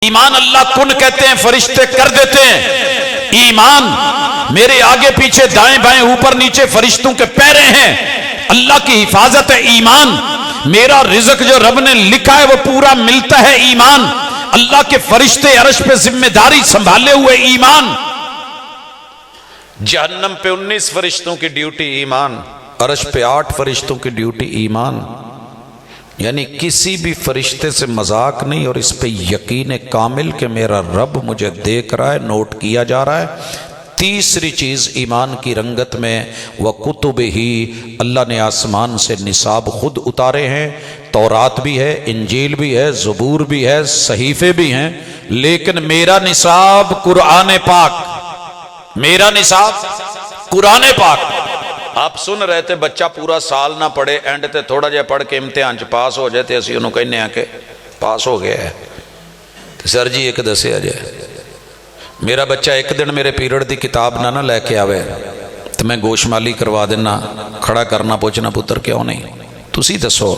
ایمان اللہ کن کہتے ہیں، فرشتے کر دیتے ہیں۔ ایمان میرے آگے پیچھے دائیں بائیں اوپر نیچے فرشتوں کے پیرے ہیں، اللہ کی حفاظت ہے۔ ایمان میرا رزق جو رب نے لکھا ہے وہ پورا ملتا ہے۔ ایمان اللہ کے فرشتے عرش پہ ذمہ داری سنبھالے ہوئے۔ ایمان جہنم پہ 19 فرشتوں کی ڈیوٹی ایمان، عرش پہ 8 فرشتوں کی ڈیوٹی ایمان، یعنی کسی بھی فرشتے سے مذاق نہیں، اور اس پہ یقین کامل کہ میرا رب مجھے دیکھ رہا ہے، نوٹ کیا جا رہا ہے۔ تیسری چیز ایمان کی رنگت میں وَكُتُبِهِ، اللہ نے آسمان سے نصاب خود اتارے ہیں، تورات بھی ہے، انجیل بھی ہے، زبور بھی ہے، صحیفے بھی ہیں، لیکن میرا نصاب قرآن پاک، میرا نصاب قرآن پاک۔ آپ سن رہے تھے بچہ پورا سال نہ پڑھے، اینڈ تے تھوڑا جہا پڑھ کے امتحان چ پاس ہو جائے تے اسی انہوں کہنے ہیں کہ پاس ہو گیا ہے۔ سر جی ایک دسیا جائے، میرا بچہ ایک دن میرے پیریڈ دی کتاب نہ لے کے آوے تو میں گوش مالی کروا دینا، کھڑا کرنا، پوچھنا پتر کیوں نہیں، تسی دسو۔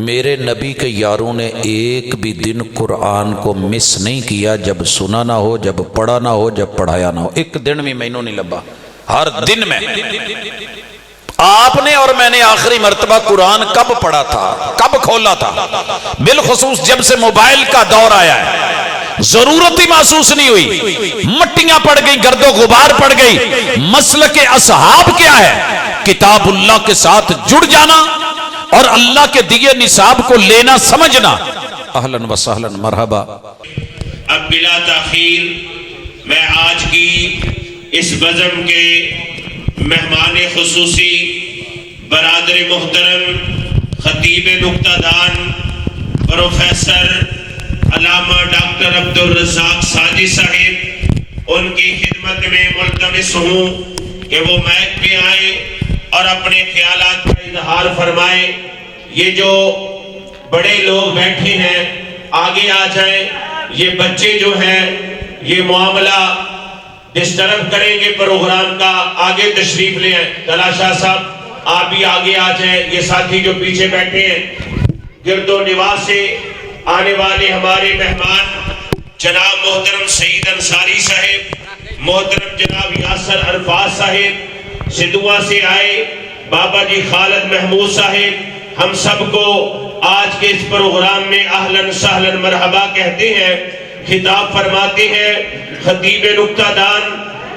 میرے نبی کے یاروں نے ایک بھی دن قرآن کو مس نہیں کیا، جب سنا نہ ہو، جب پڑھا نہ ہو، جب پڑھایا نہ ہو۔ ایک دن بھی مینوں نہیں لبا، ہر دن میں۔ آپ نے اور میں نے آخری مرتبہ قرآن کب پڑھا تھا، کب کھولا تھا؟ بالخصوص جب سے موبائل کا دور آیا ہے، ضرورت ہی محسوس نہیں ہوئی، مٹیاں پڑ گئی، گرد و غبار پڑ گئی۔ مسلک اصحاب کیا ہے؟ کتاب اللہ کے ساتھ جڑ جانا اور اللہ کے دیے نصاب کو لینا، سمجھنا۔ اہلاً و سہلاً، مرحبا۔ اب بلا تاخیر میں آج کی اس بزم کے مہمان خصوصی برادر محترم خطیب نکتہ دان پروفیسر علامہ ڈاکٹر عبدالرزاق ساجی صاحب، ان کی خدمت میں ملتمس ہوں کہ وہ مائک پہ آئیں اور اپنے خیالات کا اظہار فرمائیں۔ یہ جو بڑے لوگ بیٹھے ہیں آگے آ جائیں، یہ بچے جو ہیں یہ معاملہ ڈسٹرب کریں گے پروگرام کا، آگے تشریف لے آئیں۔ طلحہ شاہ صاحب آپ بھی آگے آ جائیں، یہ ساتھی جو پیچھے بیٹھے ہیں۔ گرد و نواح سے آنے والے ہمارے مہمان جناب محترم سعید انصاری صاحب، محترم جناب یاسر عرفات صاحب، سدوا سے آئے بابا جی خالد محمود صاحب، ہم سب کو آج کے اس پروگرام میں اہلاً سہلاً مرحبا کہتے ہیں۔ خطاب فرماتے ہیں خطیب نکتہ دان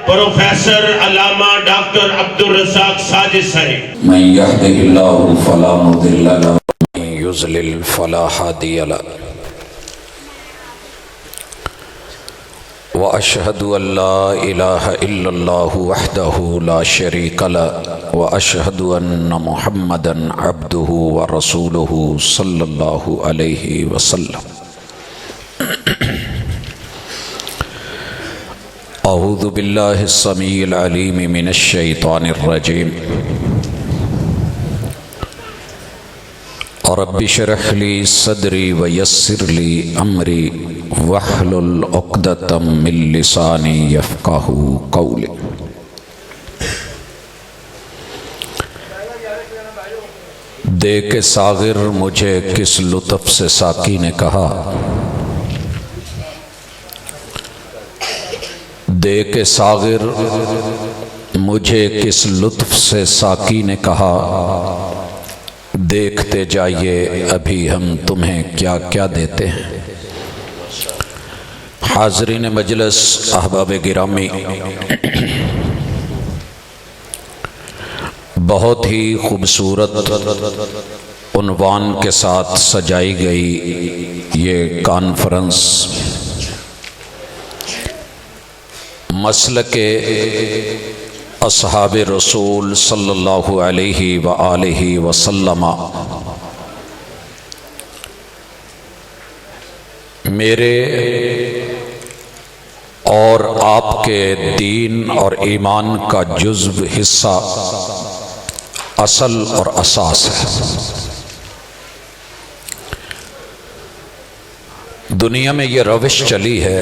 پروفیسر علامہ ڈاکٹر عبدالرزاق ساجد صاحب۔ من يهده الله فلا مضل له ومن يضلل فلا هادي له، وأشهد أن لا إله إلا الله وحده لا شريك له، وأشهد أن محمدا عبده ورسوله صلى الله عليه وسلم۔ أعوذ بالله السميع العليم من الشيطان الرجيم، رب اشرح لي صدري ويسر لي أمري واحلل عقدة من لساني يفقهوا قولي۔ دے کے ساغر مجھے کس لطف سے ساقی نے کہا، دے کے ساغر مجھے کس لطف سے ساقی نے کہا، دیکھتے جائیے ابھی ہم تمہیں کیا کیا دیتے ہیں۔ حاضرین مجلس، احباب گرامی، بہت ہی خوبصورت عنوان کے ساتھ سجائی گئی یہ کانفرنس مسلک اصحاب رسول صلی اللہ علیہ وآلہ وسلم میرے اور آپ کے دین اور ایمان کا جزو حصہ، اصل اور اساس ہے۔ دنیا میں یہ روش چلی ہے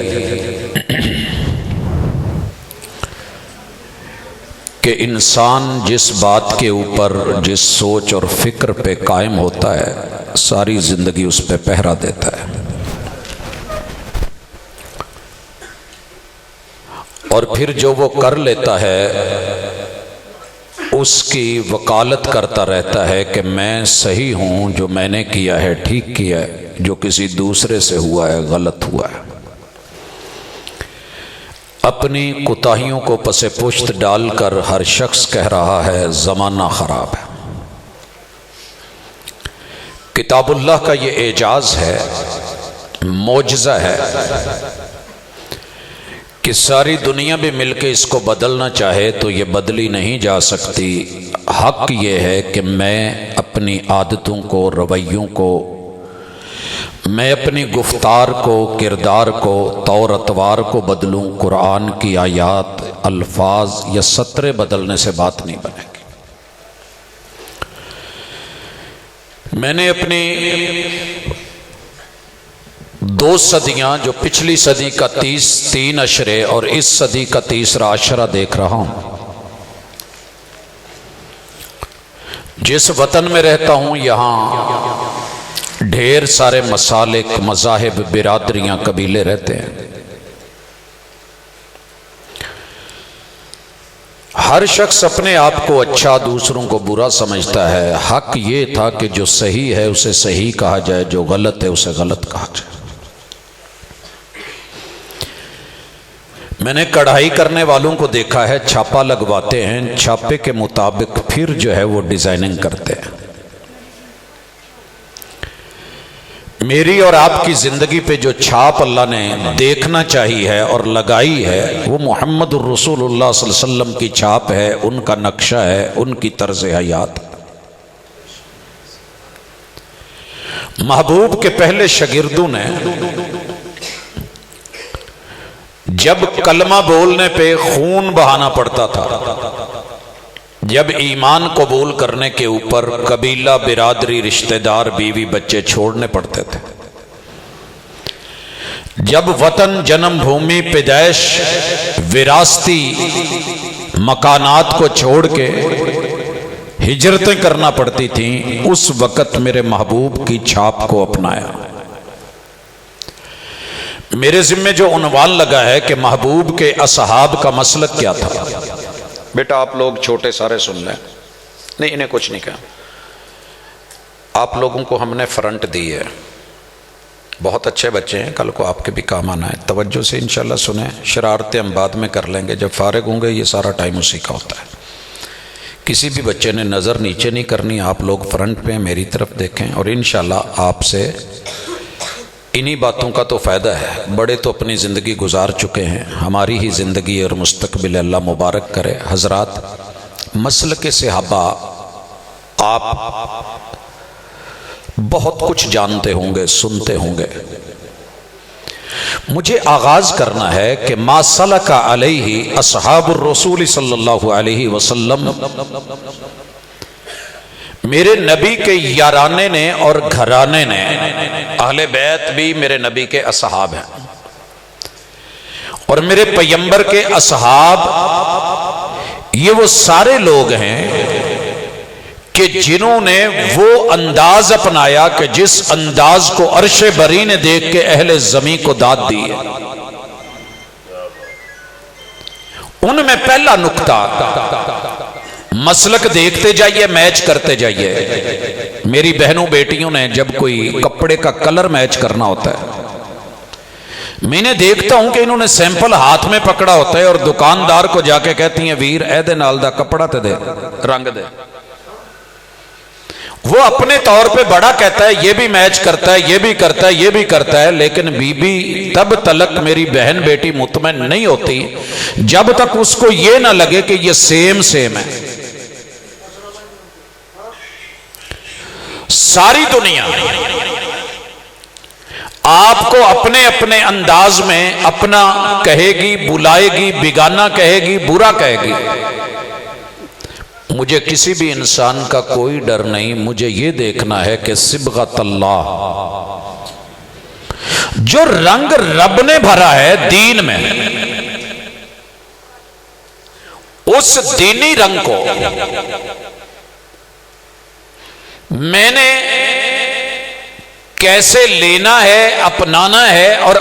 کہ انسان جس بات کے اوپر، جس سوچ اور فکر پہ قائم ہوتا ہے، ساری زندگی اس پہ پہرا دیتا ہے۔ اور پھر جو وہ کر لیتا ہے اس کی وکالت کرتا رہتا ہے کہ میں صحیح ہوں، جو میں نے کیا ہے ٹھیک کیا ہے، جو کسی دوسرے سے ہوا ہے غلط ہوا ہے۔ اپنی کوتاہیوں کو پس پشت ڈال کر ہر شخص کہہ رہا ہے زمانہ خراب ہے۔ کتاب اللہ کا یہ اعجاز ہے، معجزہ ہے کہ ساری دنیا بھی مل کے اس کو بدلنا چاہے تو یہ بدلی نہیں جا سکتی۔ حق یہ ہے کہ میں اپنی عادتوں کو، رویوں کو، میں اپنی گفتار کو، کردار کو، طور اتوار کو بدلوں۔ قرآن کی آیات، الفاظ یا سطریں بدلنے سے بات نہیں بنے گی۔ میں نے اپنی 2 صدیاں، جو پچھلی صدی کا 3 عشرے اور اس صدی کا تیسرا عشرہ دیکھ رہا ہوں۔ جس وطن میں رہتا ہوں یہاں ڈھیر سارے مسالک، مذاہب، برادریاں، قبیلے رہتے ہیں۔ ہر شخص اپنے آپ کو اچھا، دوسروں کو برا سمجھتا ہے۔ حق یہ تھا کہ جو صحیح ہے اسے صحیح کہا جائے، جو غلط ہے اسے غلط کہا جائے۔ میں نے کڑھائی کرنے والوں کو دیکھا ہے، چھاپا لگواتے ہیں، چھاپے کے مطابق پھر جو ہے وہ ڈیزائننگ کرتے ہیں۔ میری اور آپ کی زندگی پہ جو چھاپ اللہ نے دیکھنا چاہیے ہے اور لگائی ہے وہ محمد الرسول اللہ صلی اللہ علیہ وسلم کی چھاپ ہے، ان کا نقشہ ہے، ان کی طرز حیات۔ محبوب کے پہلے شاگردوں نے جب کلمہ بولنے پہ خون بہانا پڑتا تھا، جب ایمان قبول کرنے کے اوپر قبیلہ، برادری، رشتہ دار، بیوی، بچے چھوڑنے پڑتے تھے، جب وطن، جنم بھومی، پیدائش، وراثتی مکانات کو چھوڑ کے ہجرتیں کرنا پڑتی تھیں، اس وقت میرے محبوب کی چھاپ کو اپنایا۔ میرے ذمہ جو عنوان لگا ہے کہ محبوب کے اصحاب کا مسلک کیا تھا، بیٹا آپ لوگ چھوٹے سارے سن لیں، نہیں انہیں کچھ نہیں کہا، آپ لوگوں کو ہم نے فرنٹ دی ہے، بہت اچھے بچے ہیں، کل کو آپ کے بھی کام آنا ہے، توجہ سے انشاءاللہ سنیں، شرارتیں ہم بعد میں کر لیں گے، جب فارغ ہوں گے یہ سارا ٹائم اسی کا ہوتا ہے۔ کسی بھی بچے نے نظر نیچے نہیں کرنی، آپ لوگ فرنٹ پہ میری طرف دیکھیں، اور انشاءاللہ آپ سے انہی باتوں کا تو فائدہ ہے۔ بڑے تو اپنی زندگی گزار چکے ہیں، ہماری ہی زندگی اور مستقبل اللہ مبارک کرے۔ حضرات، مسلک صحابہ آپ بہت کچھ جانتے ہوں گے، سنتے ہوں گے۔ مجھے آغاز کرنا ہے کہ ما سلک علیہ اصحاب الرسول صلی اللہ علیہ وسلم، میرے نبی کے یارانے نے اور گھرانے نے، اہل بیت بھی میرے نبی کے اصحاب ہیں، اور میرے پیغمبر کے اصحاب یہ وہ سارے لوگ ہیں کہ جنہوں نے وہ انداز اپنایا کہ جس انداز کو عرش بری نے دیکھ کے اہل زمین کو داد دی ہے۔ ان میں پہلا نقطہ، مسلک دیکھتے جائیے، میچ کرتے جائیے۔ میری بہنوں بیٹیوں نے جب کوئی کپڑے کا کلر میچ کرنا ہوتا ہے، میں نے دیکھتا ہوں کہ انہوں نے سیمپل ہاتھ میں پکڑا ہوتا ہے اور دکاندار کو جا کے کہتی ہیں ویر اے دے نال دا کپڑا تے دے، رنگ دے۔ وہ اپنے طور پہ بڑا کہتا ہے یہ بھی میچ کرتا ہے، یہ بھی کرتا ہے، یہ بھی کرتا ہے، لیکن بی بی تب تلک، میری بہن بیٹی مطمئن نہیں ہوتی جب تک اس کو یہ نہ لگے کہ یہ سیم ہے۔ ساری دنیا آپ کو اپنے اپنے انداز میں اپنا کہے گی، بلائے گی، بیگانہ کہے گی، برا کہے گی۔ مجھے کسی بھی انسان کا کوئی ڈر نہیں، مجھے یہ دیکھنا ہے کہ صبغت اللہ، جو رنگ رب نے بھرا ہے دین میں، اس دینی رنگ کو میں نے کیسے لینا ہے، اپنانا ہے اور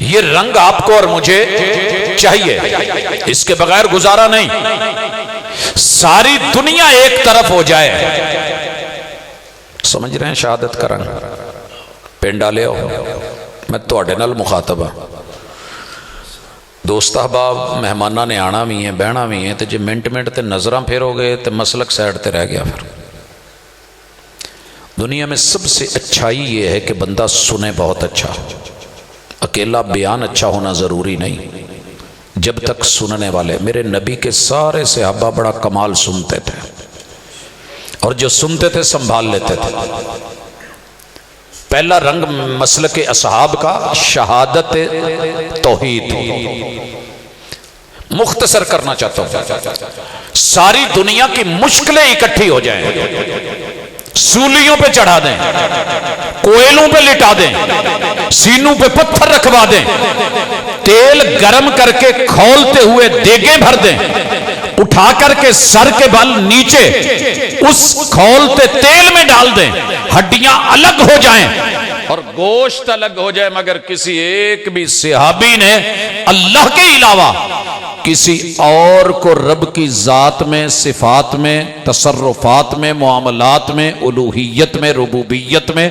یہ رنگ آپ کو اور مجھے چاہیے، اس کے بغیر گزارا نہیں۔ ساری دنیا ایک طرف ہو جائے، سمجھ رہے ہیں شہادت کا رنگ؟ پنڈا لے آؤ، میں تواڈے نال مخاطب ہاں، دوست احباب مہمانہ نے آنا بھی ہے بہنا بھی ہے، تو جی منٹ تے نظراں پھیرو گے تو مسلک سائڈ تے رہ گیا۔ پھر دنیا میں سب سے اچھائی یہ ہے کہ بندہ سنے بہت اچھا، اکیلا بیان اچھا ہونا ضروری نہیں، جب تک سننے والے۔ میرے نبی کے سارے صحابہ بڑا کمال سنتے تھے، اور جو سنتے تھے سنبھال لیتے تھے۔ پہلا رنگ مسلک اصحاب کا شہادت توحید۔ مختصر کرنا چاہتا ہوں، ساری دنیا کی مشکلیں اکٹھی ہو جائیں، سولیوں پہ چڑھا دیں، کوئلوں پہ لٹا دیں، سینوں پہ پتھر رکھوا دیں، تیل گرم کر کے کھولتے ہوئے دیگیں بھر دیں، اٹھا کر کے سر کے بل نیچے اس کھولتے تیل میں ڈال دیں، ہڈیاں الگ ہو جائیں اور گوشت الگ ہو جائے، مگر کسی ایک بھی صحابی نے اللہ کے علاوہ کسی اور کو رب کی ذات میں، صفات میں، تصرفات میں، معاملات میں، الوہیت میں، ربوبیت میں،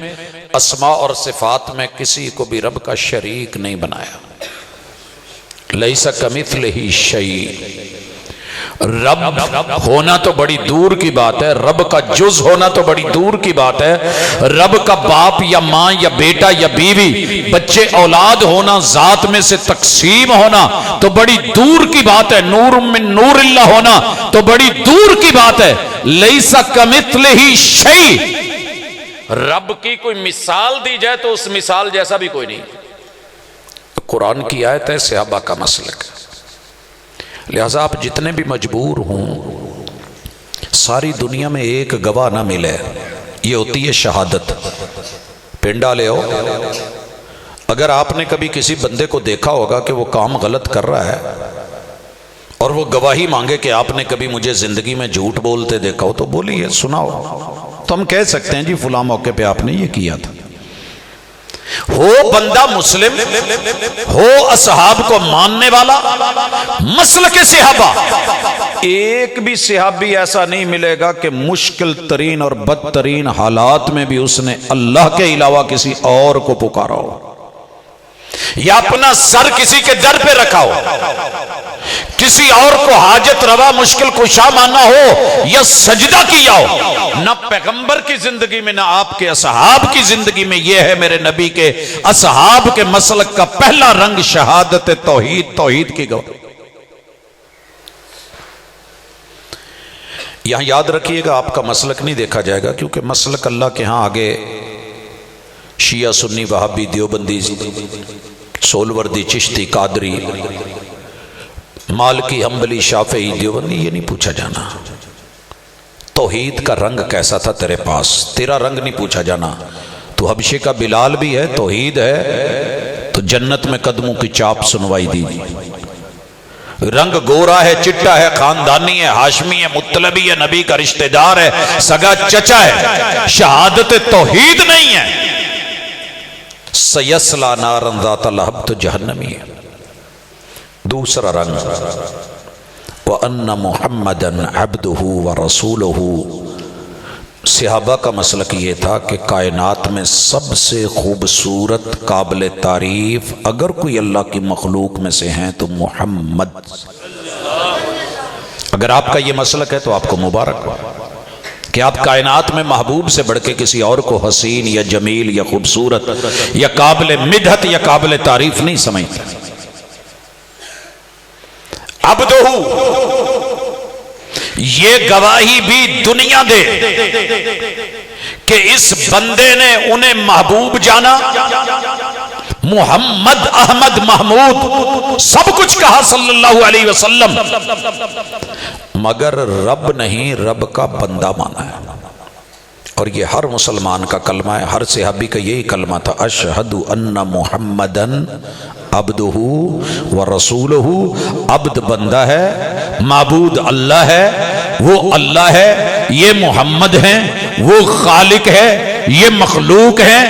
اسماء اور صفات میں کسی کو بھی رب کا شریک نہیں بنایا۔ لیس کمثلہ شیء، رب ہونا تو بڑی دور کی بات ہے، رب کا جز ہونا تو بڑی دور کی بات ہے، رب کا باپ یا ماں یا بیٹا یا بیوی، بچے اولاد ہونا، ذات میں سے تقسیم ہونا تو بڑی دور کی بات ہے، نور من نور اللہ ہونا تو بڑی دور کی بات ہے۔ لیس کمثلہ شیء، رب کی کوئی مثال دی جائے تو اس مثال جیسا بھی کوئی نہیں۔ قرآن کی آیت ہے، صحابہ کا مسلک، لہذا آپ جتنے بھی مجبور ہوں، ساری دنیا میں ایک گواہ نہ ملے، یہ ہوتی ہے شہادت۔ پنڈا لے آؤ، اگر آپ نے کبھی کسی بندے کو دیکھا ہوگا کہ وہ کام غلط کر رہا ہے اور وہ گواہی مانگے کہ آپ نے کبھی مجھے زندگی میں جھوٹ بولتے دیکھا ہو تو بولیے، سناؤ، تو ہم کہہ سکتے ہیں جی فلاں موقع پہ آپ نے یہ کیا تھا۔ ہو بندہ مسلم، ہو اصحاب کو ماننے والا، مسلک صحابہ، ایک بھی صحابی ایسا نہیں ملے گا کہ مشکل ترین اور بدترین حالات میں بھی اس نے اللہ کے علاوہ کسی اور کو پکارا ہو، یا اپنا سر کسی کے در پہ رکھا ہو، کسی اور کو حاجت روا مشکل کشا مانا ہو، یا سجدہ کیا ہو۔ نہ پیغمبر کی زندگی میں نہ آپ کے اصحاب کی زندگی میں یہ ہے۔ میرے نبی کے اصحاب کے مسلک کا پہلا رنگ شہادت توحید، توحید کی گواہی۔ یہاں یاد رکھیے گا، آپ کا مسلک نہیں دیکھا جائے گا، کیونکہ مسلک اللہ کے ہاں آگے شیعہ، سنی، وہابی، دیوبندی، سولوردی، چشتی، قادری، مالکی، حنبلی، شافعی، دیوبندی، یہ نہیں پوچھا جانا۔ توحید کا رنگ کیسا تھا تیرے پاس، تیرا رنگ نہیں پوچھا جانا۔ تو حبشے کا بلال بھی ہے، توحید ہے تو جنت میں قدموں کی چاپ سنوائی دی۔ رنگ گورا ہے، چٹا ہے، خاندانی ہے، ہاشمی ہے، مطلبی ہے، نبی کا رشتہ دار ہے، سگا چچا ہے، شہادت توحید نہیں ہے۔ سیسلا نارا ذات لہب، تو جہنمی ہے۔ دوسرا رنگ، وَأَنَّ مُحَمَّدًا عَبْدُهُ وَرَسُولُهُ، صحابہ کا مسلک یہ تھا کہ کائنات میں سب سے خوبصورت، قابل تعریف اگر کوئی اللہ کی مخلوق میں سے ہیں تو محمد۔ اگر آپ کا یہ مسلک ہے تو آپ کو مبارک ہو کہ آپ کائنات میں محبوب سے بڑھ کے کسی اور کو حسین یا جمیل یا خوبصورت یا قابل مدحت یا قابل تعریف نہیں سمجھتے۔ عبدہ، یہ گواہی بھی دنیا دے کہ اس بندے نے انہیں محبوب جانا، محمد، احمد، محمود سب کچھ کہا صلی اللہ علیہ وسلم، مگر رب نہیں، رب کا بندہ مانا ہے۔ اور یہ ہر مسلمان کا کلمہ ہے، ہر صحابی کا یہی کلمہ تھا، اشہد ان محمدن عبدہ ورسولہ۔ عبد بندہ ہے، معبود اللہ ہے، وہ اللہ ہے، یہ محمد ہیں، وہ خالق ہے، یہ مخلوق ہیں،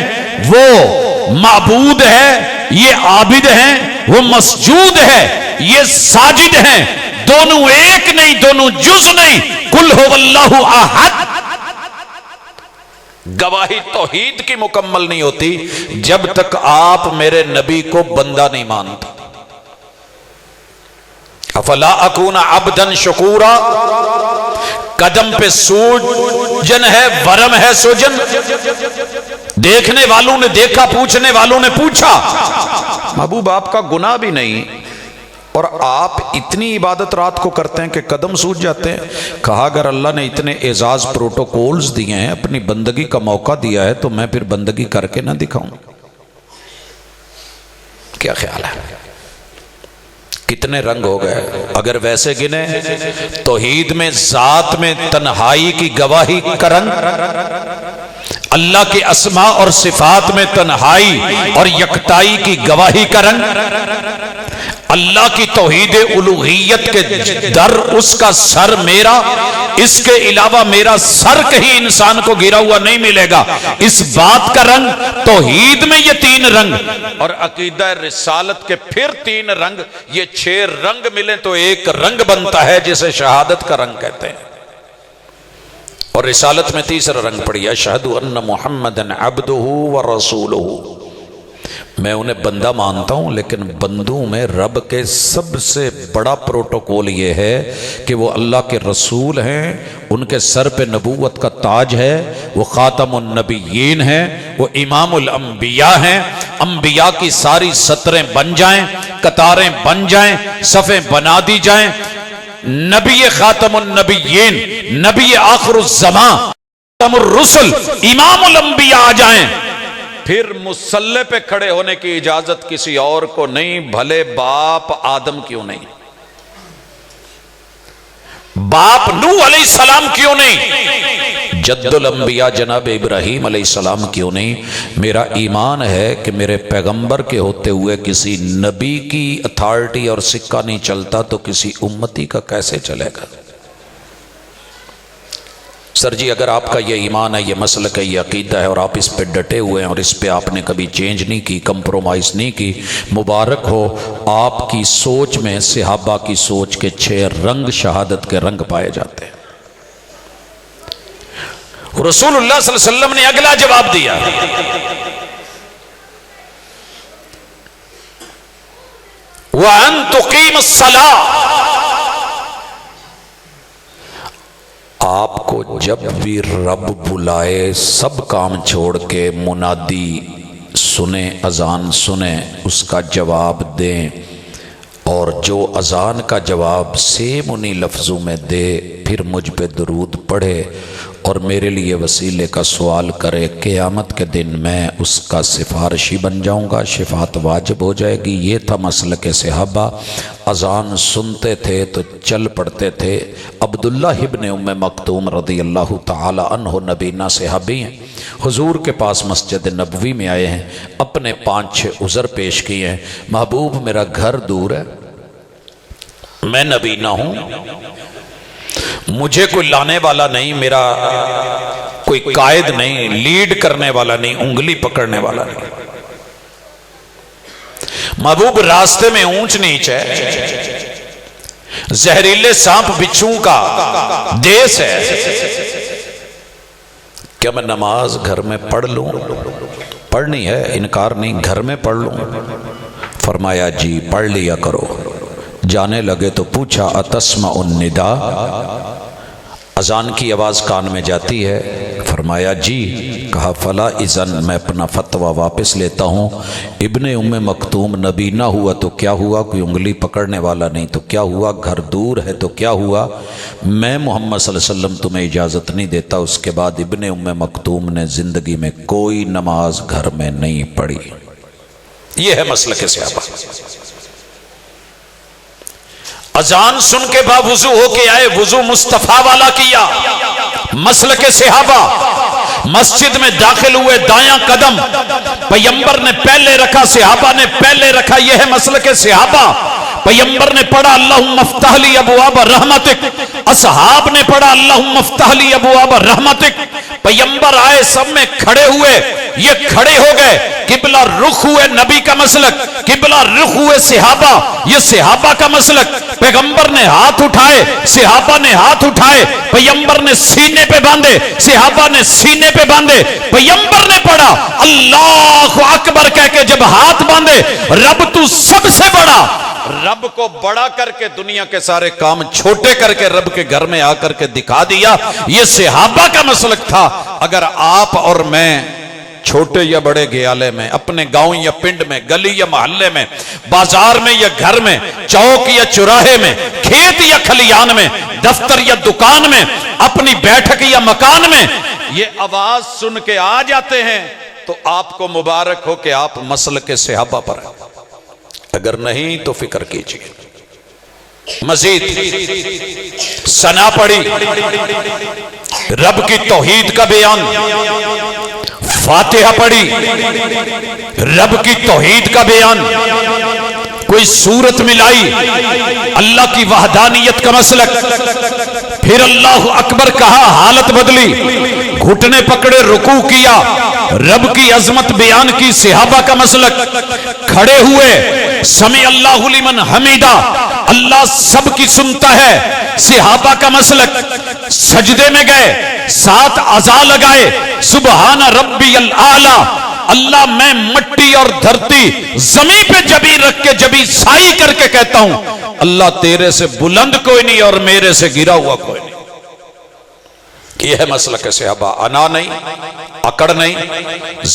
وہ معبود ہے، یہ عابد ہیں، وہ مسجود ہے، یہ ساجد ہیں، دونوں ایک نہیں، دونوں جز نہیں۔ قل هو اللہ احد۔ گواہی توحید کی مکمل نہیں ہوتی جب تک آپ میرے نبی کو بندہ نہیں مانتے۔ افلا اکون عبدا شکورا، قدم پہ سوجن ہے، ورم ہے سوجن، دیکھنے والوں نے دیکھا، پوچھنے والوں نے پوچھا۔ محبوب آپ کا گناہ بھی نہیں اور آپ اتنی عبادت رات کو کرتے ہیں کہ قدم سوج جاتے ہیں۔ کہا اگر اللہ نے اتنے اعزاز پروٹوکولز دیے ہیں، اپنی بندگی کا موقع دیا ہے، تو میں پھر بندگی کر کے نہ دکھاؤں؟ کیا خیال ہے؟ کتنے رنگ ہو گئے اگر ویسے گنے؟ توحید میں ذات میں تنہائی کی گواہی کا رنگ، اللہ کے اسماء اور صفات میں تنہائی اور یکتائی کی گواہی کا رنگ، اللہ کی توحید الوہیت کے در اس کا سر میرا، اس کے علاوہ میرا سر کہیں انسان کو گرا ہوا نہیں ملے گا، اس بات کا رنگ۔ توحید میں یہ تین رنگ اور عقیدہ رسالت کے پھر تین رنگ، یہ 6 رنگ ملیں تو ایک رنگ بنتا ہے جسے شہادت کا رنگ کہتے ہیں۔ اور رسالت میں تیسرا رنگ پڑی، اشہد ان محمدًا عبدہ ورسولہ۔ میں انہیں بندہ مانتا ہوں، لیکن بندوں میں رب کے سب سے بڑا پروٹوکول یہ ہے کہ وہ اللہ کے رسول ہیں، ان کے سر پہ نبوت کا تاج ہے، وہ خاتم النبیین ہیں، وہ امام الانبیاء ہیں۔ انبیاء کی ساری سطریں بن جائیں، قطاریں بن جائیں، صفیں بنا دی جائیں، نبی خاتم النبیین، نبی آخر الزمان، خاتم الرسل، امام الانبیاء آ جائیں، پھر مصلی پہ کھڑے ہونے کی اجازت کسی اور کو نہیں، بھلے باپ آدم کیوں نہیں، باپ نوح علیہ السلام کیوں نہیں، جد الانبیاء جناب ابراہیم علیہ السلام کیوں نہیں۔ میرا ایمان ہے کہ میرے پیغمبر کے ہوتے ہوئے کسی نبی کی اتھارٹی اور سکہ نہیں چلتا تو کسی امتی کا کیسے چلے گا؟ سر جی اگر آپ کا یہ ایمان ہے، یہ مسلک ہے، یہ عقیدہ ہے اور آپ اس پہ ڈٹے ہوئے ہیں اور اس پہ آپ نے کبھی چینج نہیں کی، کمپرومائز نہیں کی، مبارک ہو، آپ کی سوچ میں صحابہ کی سوچ کے 6 رنگ شہادت کے رنگ پائے جاتے ہیں۔ رسول اللہ صلی اللہ علیہ وسلم نے اگلا جواب دیا، وَأَن تُقِيمَ الصَّلَاةَ۔ آپ کو جب بھی رب بلائے سب کام چھوڑ کے منادی سنیں، اذان سنیں، اس کا جواب دیں، اور جو اذان کا جواب سیم انہی لفظوں میں دے، پھر مجھ پہ درود پڑھے اور میرے لیے وسیلے کا سوال کرے، قیامت کے دن میں اس کا سفارشی بن جاؤں گا، شفاعت واجب ہو جائے گی۔ یہ تھا مسلک صحابہ۔ اذان سنتے تھے تو چل پڑتے تھے۔ عبداللہ ابن ام مکتوم رضی اللہ تعالی عنہ نبینا صحابی ہیں، حضور کے پاس مسجد نبوی میں آئے ہیں، اپنے 5-6 عذر پیش کیے ہیں۔ محبوب میرا گھر دور ہے، میں نبینا ہوں، مجھے کوئی لانے والا نہیں، میرا کوئی قائد نہیں، لیڈ کرنے والا نہیں، انگلی پکڑنے والا نہیں۔ محبوب راستے میں اونچ نیچ ہے، زہریلے سانپ بچھوں کا دیس ہے، کیا میں نماز گھر میں پڑھ لوں؟ پڑھنی ہے، انکار نہیں، گھر میں پڑھ لوں؟ فرمایا جی پڑھ لیا کرو۔ جانے لگے تو پوچھا اتسمع النداء، اذان کی آواز کان میں جاتی ہے؟ فرمایا جی۔ کہا فلا اذن، میں اپنا فتویٰ واپس لیتا ہوں، ابن ام مکتوم نبی نہ ہوا تو کیا ہوا، کوئی انگلی پکڑنے والا نہیں تو کیا ہوا، گھر دور ہے تو کیا ہوا، میں محمد صلی اللہ علیہ وسلم تمہیں اجازت نہیں دیتا۔ اس کے بعد ابن ام مکتوم نے زندگی میں کوئی نماز گھر میں نہیں پڑھی۔ یہ ہے مسلک صحابہ۔ اذان سن کے باوضو ہو کے آئے، وضو مصطفیٰ والا کیا، مسلک صحابہ۔ مسجد میں داخل ہوئے، دایاں قدم پیغمبر نے پہلے رکھا، صحابہ نے پہلے رکھا، یہ ہے مسلک صحابہ۔ پیغمبر نے پڑھا اللہم افتح لی ابواب رحمتک، اصحاب نے پڑھا اللہم افتح لی ابواب رحمتک۔ پیغمبر آئے، سب میں کھڑے ہوئے، یہ کھڑے ہو گئے قبلہ رخ ہوئے نبی کا مسلک، قبلہ رخ ہوئے صحابہ، یہ صحابہ کا مسلک۔ پیغمبر نے ہاتھ اٹھائے، صحابہ نے ہاتھ اٹھائے، پیغمبر نے سینے پہ باندھے، صحابہ نے سینے پہ باندھے، پیغمبر نے پڑھا اللہ اکبر کہہ کے جب ہاتھ باندھے، رب تو سب سے بڑا، رب کو بڑا کر کے دنیا کے سارے کام چھوٹے کر کے رب کے گھر میں آ کر کے دکھا دیا۔ یہ صحابہ کا مسلک تھا۔ اگر آپ اور میں چھوٹے یا بڑے گیالے میں، اپنے گاؤں یا پنڈ میں، گلی یا محلے میں، بازار میں یا گھر میں، چوک یا چوراہے میں، کھیت یا کھلیان میں، دفتر یا دکان میں، اپنی بیٹھک یا مکان میں یہ آواز سن کے آ جاتے ہیں تو آپ کو مبارک ہو کہ آپ مسلک صحابہ پر ہیں۔ اگر نہیں تو فکر کیجیے۔ مزید ثنا پڑھی، رب کی توحید کا بیان، فاتحہ پڑھی، رب کی توحید کا بیان، کوئی سورت ملائی، اللہ کی وحدانیت کا مسلک، پھر اللہ اکبر کہا، حالت بدلی، گھٹنے پکڑے رکوع کیا، رب کی عظمت بیان کی، صحابہ کا مسلک، کھڑے ہوئے سمع اللہ لمن حمیدہ، اللہ سب کی سنتا ہے، صحابہ کا مسلک، سجدے میں گئے، 7 اعضاء لگائے، سبحان ربی الاعلی، اللہ میں مٹی اور دھرتی زمین پہ جبی رکھ کے جبی سائی کر کے کہتا ہوں اللہ تیرے سے بلند کوئی نہیں اور میرے سے گرا ہوا کوئی نہیں۔ یہ ہے مسلک صحابہ، انا نہیں، اکڑ نہیں،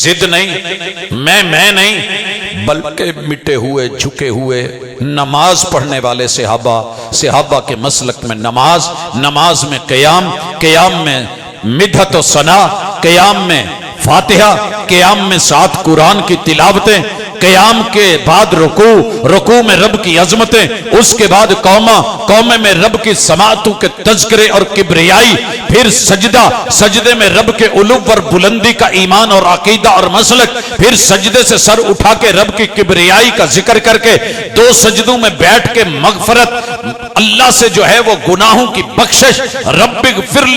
ضد نہیں، میں نہیں، بلکہ مٹے ہوئے جھکے ہوئے نماز پڑھنے والے صحابہ کے مسلک میں نماز میں قیام میں مدحت و ثنا، قیام میں فاتحہ، قیام میں 7 قرآن کی تلاوتیں، قیام کے بعد رکوع میں رب کی عظمتیں، اس کے بعد قومہ میں رب کی سماعتوں کے تذکرے اور کبریائی، پھر سجدے میں رب کے علو اور بلندی کا ایمان اور عقیدہ اور مسلک، پھر سجدے سے سر اٹھا کے رب کی کبریائی کا ذکر کر کے 2 سجدوں میں بیٹھ کے مغفرت اللہ سے جو ہے وہ گناہوں کی بخشش، رب اغفر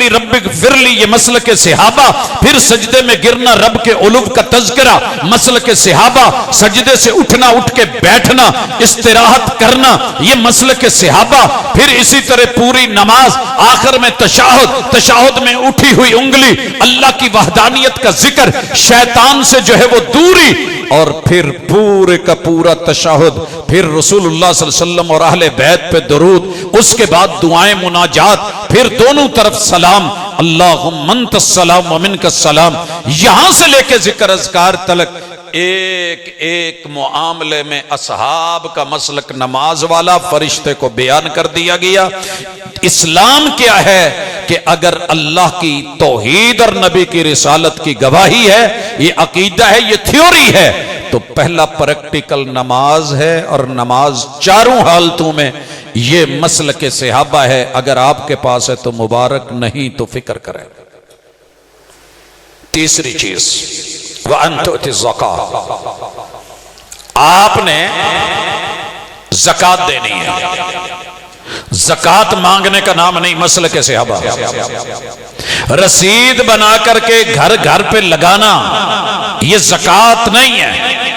لی، یہ مسلک صحابہ، پھر سجدے میں گرنا، رب کے علو کا تذکرہ، مسلک صحابہ، سجدے سے اٹھنا، اٹھ کے بیٹھنا، استراحت کرنا، یہ مسلک صحابہ، پھر اسی طرح پوری نماز، آخر میں تشہد میں اٹھی ہوئی انگلی، اللہ کی وحدانیت کا ذکر، شیطان سے جو ہے وہ دوری، اور پھر پورے کا پورا تشہد، پھر رسول اللہ صلی اللہ علیہ وسلم اور اہل بیت پہ درود، اس کے بعد دعائیں مناجات، پھر دونوں طرف سلام، اللہم انت السلام ومنک السلام، یہاں سے لے کے ذکر اذکار تلک ایک معاملے میں اصحاب کا مسلک نماز والا فرشتے کو بیان کر دیا گیا۔ اسلام کیا ہے کہ اگر اللہ کی توحید اور نبی کی رسالت کی گواہی ہے، یہ عقیدہ ہے، یہ تھیوری ہے، تو پہلا پریکٹیکل نماز ہے، اور نماز چاروں حالتوں میں یہ مسلک صحابہ ہے۔ اگر آپ کے پاس ہے تو مبارک، نہیں تو فکر کریں۔ تیسری چیز وَأَن تُؤْتِ الزَّكَاةَ، آپ نے زکوٰۃ دینی ہے۔ زکوٰۃ مانگنے کا نام نہیں مسلک صحابہ۔ رسید بنا کر کے گھر گھر پہ لگانا یہ زکوٰۃ نہیں ہے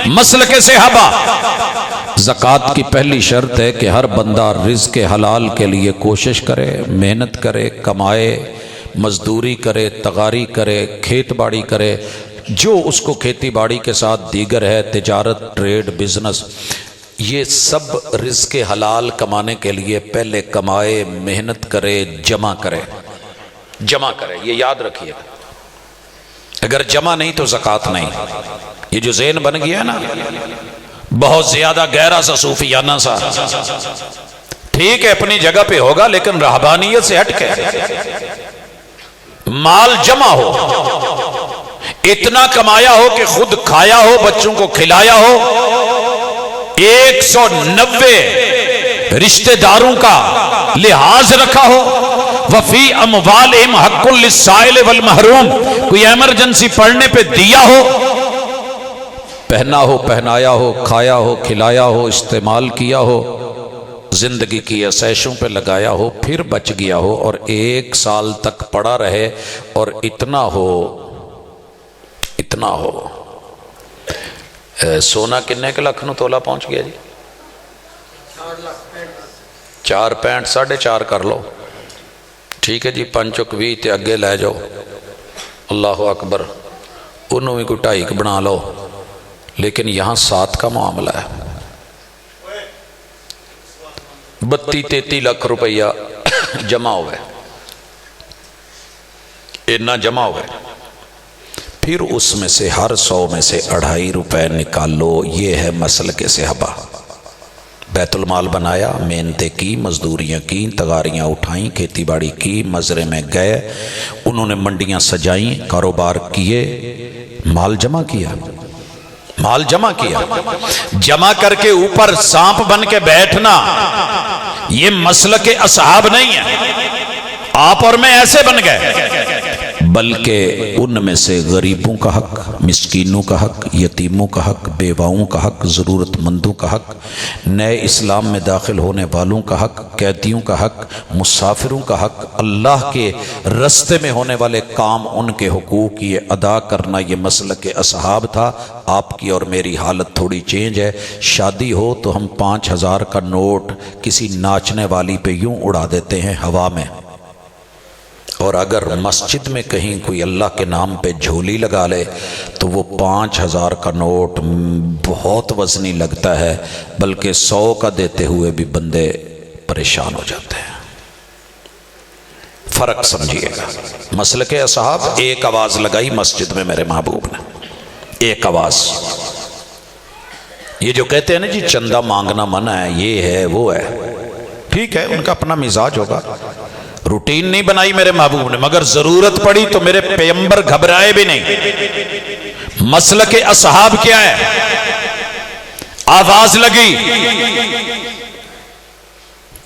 مسلک صحابہ۔ زکوٰۃ کی پہلی شرط ہے کہ ہر بندہ رزق حلال کے لیے کوشش کرے، محنت کرے، کمائے، مزدوری کرے، تغاری کرے، کھیت باڑی کرے، جو اس کو کھیتی باڑی کے ساتھ دیگر ہے، تجارت، ٹریڈ، بزنس، یہ سب رزق حلال کمانے کے لیے پہلے کمائے، محنت کرے، جمع کرے، یہ یاد رکھیے۔ اگر جمع نہیں تو زکوٰۃ نہیں۔ یہ جو ذہن بن گیا ہے نا بہت زیادہ گہرا سا صوفیانہ سا، ٹھیک ہے اپنی جگہ پہ ہوگا لیکن رہبانیت سے ہٹ کے مال جمع ہو، اتنا کمایا ہو کہ خود کھایا ہو، بچوں کو کھلایا ہو، 190 رشتہ داروں کا لحاظ رکھا ہو، وفی اموالہم حق للسائل والمحروم، کوئی ایمرجنسی پڑنے پہ دیا ہو، پہنا ہو، پہنایا ہو، کھایا ہو، کھلایا ہو، استعمال کیا ہو، زندگی کی عیشوں پہ لگایا ہو، پھر بچ گیا ہو اور 1 سال تک پڑا رہے، اور اتنا ہو سونا کنے کے لکھ نو تولا پہنچ گیا جی؟ 4.65 4.5 کر لو، ٹھیک ہے جی، 5 تے اگے لے جاؤ، اللہ اکبر، انہوں بھی کوئی 2.5 بنا لو، لیکن یہاں 7 کا معاملہ ہے، 32-33 لاکھ روپیہ جمع ہوئے، اتنا جمع ہوئے، پھر اس میں سے ہر 100 میں سے 2.5 روپے نکال لو، یہ ہے مسلک صحابہ۔ بیت المال بنایا، محنتیں کی، مزدوریاں کی، تغاریاں اٹھائیں، کھیتی باڑی کی، مزرے میں گئے، انہوں نے منڈیاں سجائیں، کاروبار کیے، مال جمع کیا، مال جمع کیا، جمع کر کے اوپر سانپ بن کے بیٹھنا یہ مسلک اصحاب نہیں ہے، آپ اور میں ایسے بن گئے، بلکہ ان میں سے غریبوں کا حق، مسکینوں کا حق، یتیموں کا حق، بیواؤں کا حق، ضرورت مندوں کا حق، نئے اسلام میں داخل ہونے والوں کا حق، قیدیوں کا حق، مسافروں کا حق، اللہ کے رستے میں ہونے والے کام، ان کے حقوق یہ ادا کرنا، یہ مسلک اصحاب تھا۔ آپ کی اور میری حالت تھوڑی چینج ہے، شادی ہو تو ہم 5000 کا نوٹ کسی ناچنے والی پہ یوں اڑا دیتے ہیں ہوا میں، اور اگر مسجد میں کہیں کوئی اللہ کے نام پہ جھولی لگا لے تو وہ 5000 کا نوٹ بہت وزنی لگتا ہے، بلکہ 100 کا دیتے ہوئے بھی بندے پریشان ہو جاتے ہیں۔ فرق سمجھیے گا، مسلک اصحاب، ایک آواز لگائی مسجد میں میرے محبوب نے، ایک آواز۔ یہ جو کہتے ہیں نا جی چندہ مانگنا منع ہے، یہ ہے وہ ہے، ٹھیک ہے، ان کا اپنا مزاج ہوگا، روٹین نہیں بنائی میرے محبوب نے، مگر ضرورت پڑی تو میرے پیغمبر گھبرائے بھی نہیں۔ مسلک اصحاب کیا ہے؟ آواز لگی،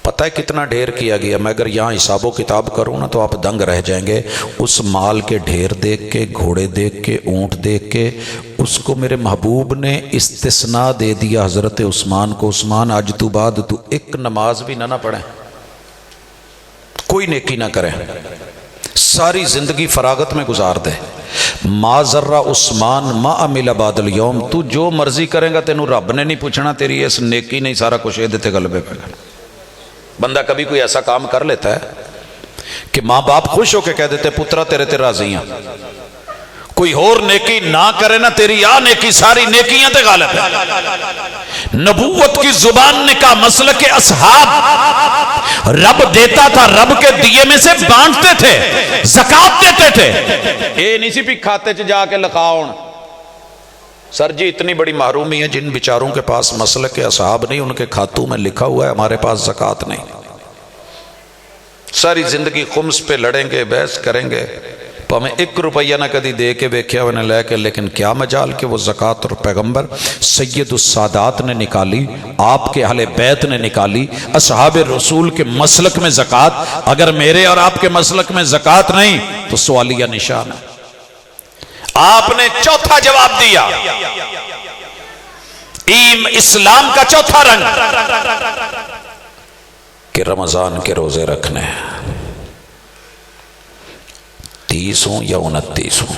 پتہ ہے کتنا ڈھیر کیا گیا، میں اگر یہاں حساب و کتاب کروں نا تو آپ دنگ رہ جائیں گے، اس مال کے ڈھیر دیکھ کے، گھوڑے دیکھ کے، اونٹ دیکھ کے، اس کو میرے محبوب نے استثناء دے دیا حضرت عثمان کو، عثمان آج تو بعد تو ایک نماز بھی نہ پڑھیں، کوئی نیکی نہ کریں، ساری زندگی فراغت میں گزار دے، ما ذرہ عثمان ما عمل بعد اليوم، تو جو مرضی کریں گا تینوں رب نے نہیں پوچھنا، تیری اس نیکی نہیں سارا کچھ یہ دیتے غلبے پہ گا۔ بندہ کبھی کوئی ایسا کام کر لیتا ہے کہ ماں باپ خوش ہو کے کہہ دیتے پترا تیرے تے راضی ہیں، کوئی اور نیکی نہ کرے نا، تیری آ نیکی ساری نیکیاں تے غالب ہے۔ نبوت کی زبان نے کہا مسلک اصحاب، رب دیتا تھا، رب کے دیے میں سے بانٹتے تھے، زکات دیتے تھے، اے نہیں سی بھی کھاتے چ جا کے لکھاؤن۔ سر جی اتنی بڑی محرومی ہے، جن بیچاروں کے پاس مسلک اصحاب نہیں، ان کے کھاتوں میں لکھا ہوا ہے ہمارے پاس زکات نہیں، ساری زندگی خمس پہ لڑیں گے، بحث کریں گے، تو ہمیں 1 روپیہ نہ کدی دے کے ویکھیا انہیں لے کے، لیکن کیا مجال کہ وہ زکات اور پیغمبر سید السادات نے نکالی، آپ کے اہل بیت نے نکالی، اصحاب رسول کے مسلک میں زکات، اگر میرے اور آپ کے مسلک میں زکات نہیں تو سوالیہ نشان ہے۔ آپ نے چوتھا جواب دیا، اسلام کا چوتھا رنگ کہ رمضان کے روزے رکھنے ہیں، 30 ہوں یا 29 ہوں۔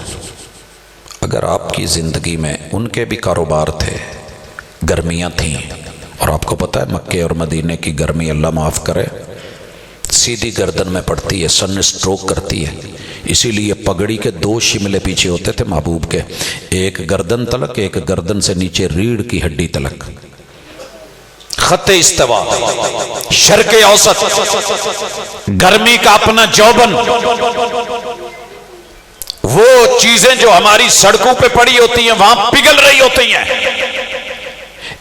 اگر آپ کی زندگی میں ان کے بھی کاروبار تھے، گرمیاں تھیں، اور آپ کو پتہ ہے مکے اور مدینے کی گرمی اللہ معاف کرے سیدھی گردن میں پڑتی ہے، سن سٹروک کرتی ہے، اسی لیے پگڑی کے 2 شملے پیچھے ہوتے تھے محبوب کے، ایک گردن تلک، ایک گردن سے نیچے ریڑھ کی ہڈی تلک، خط استوا، شرق اوسط، گرمی کا اپنا جوبن، وہ چیزیں جو ہماری سڑکوں پہ پڑی ہوتی ہیں وہاں پگھل رہی ہوتی ہیں،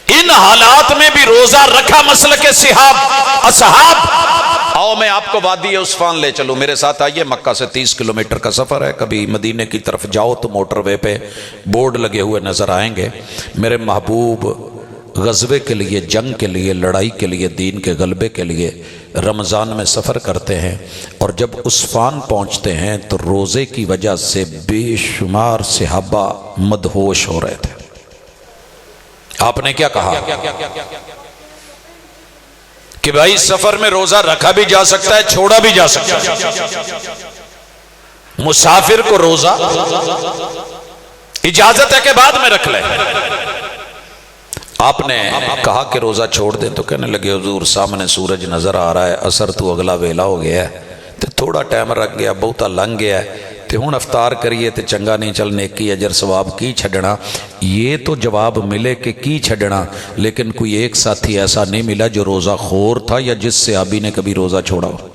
ان حالات میں بھی روزہ رکھا مسلک اصحاب۔ آؤ میں آپ کو وادی عثفان لے چلوں، میرے ساتھ آئیے، مکہ سے 30 کلومیٹر کا سفر ہے، کبھی مدینے کی طرف جاؤ تو موٹر وے پہ بورڈ لگے ہوئے نظر آئیں گے، میرے محبوب غزوے کے لیے، جنگ کے لیے، لڑائی کے لیے، دین کے غلبے کے لیے رمضان میں سفر کرتے ہیں، اور جب عثفان پہنچتے ہیں تو روزے کی وجہ سے بے شمار صحابہ مدہوش ہو رہے تھے۔ آپ نے کیا کہا کہ بھائی سفر میں روزہ رکھا بھی جا سکتا ہے، چھوڑا بھی جا سکتا ہے، مسافر کو روزہ اجازت ہے کہ بعد میں رکھ لے، آپ نے کہا کہ روزہ چھوڑ دیں تو کہنے لگے حضور سامنے سورج نظر آ رہا ہے، عصر تو اگلا ویلا ہو گیا ہے، تو تھوڑا ٹائم رکھ گیا، بہتا لنگ گیا ہے، تو ہوں افطار کریے تو چنگا نہیں، چل نیکی اجر ثواب کی چھڈنا۔ یہ تو جواب ملے کہ کی چھڈنا، لیکن کوئی ایک ساتھی ایسا نہیں ملا جو روزہ خور تھا یا جس صحابی نے کبھی روزہ چھوڑا ہو۔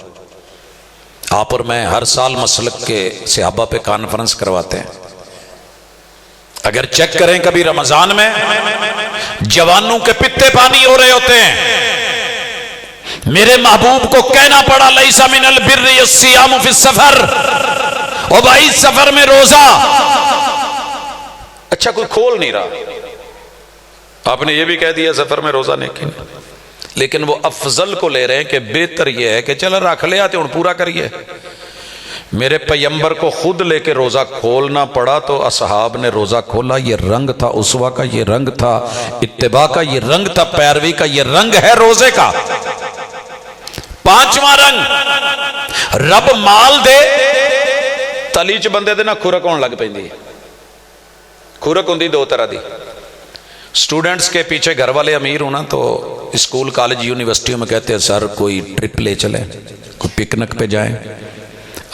آپ اور میں ہر سال مسلک کے صحابہ پہ کانفرنس کرواتے ہیں، اگر چیک کریں کبھی رمضان میں جوانوں کے پتے پانی ہو رہے ہوتے ہیں، میرے محبوب کو کہنا پڑا لیس من البر الصیام فی السفر، او بھائی سفر میں روزہ، اچھا کوئی کھول نہیں رہا، آپ نے یہ بھی کہہ دیا سفر میں روزہ نیکی نہیں، لیکن وہ افضل کو لے رہے ہیں کہ بہتر یہ ہے کہ چل رکھ لے آتے ہوں پورا کریے۔ میرے پیمبر کو خود لے کے روزہ کھولنا پڑا تو اصحاب نے روزہ کھولا، یہ رنگ تھا اسوہ کا، یہ رنگ تھا اتباع کا، یہ رنگ تھا پیروی کا، یہ رنگ ہے روزے کا۔ پانچواں رنگ، رب مال دے تلی چ بندے دے نا کھرک ہون لگ پیندی، کھرک ہوندی دو طرح دی۔ سٹوڈنٹس کے پیچھے گھر والے امیر ہونا تو اسکول کالج یونیورسٹیوں میں کہتے ہیں سر کوئی ٹرپ لے چلیں، کوئی پکنک پہ جائیں،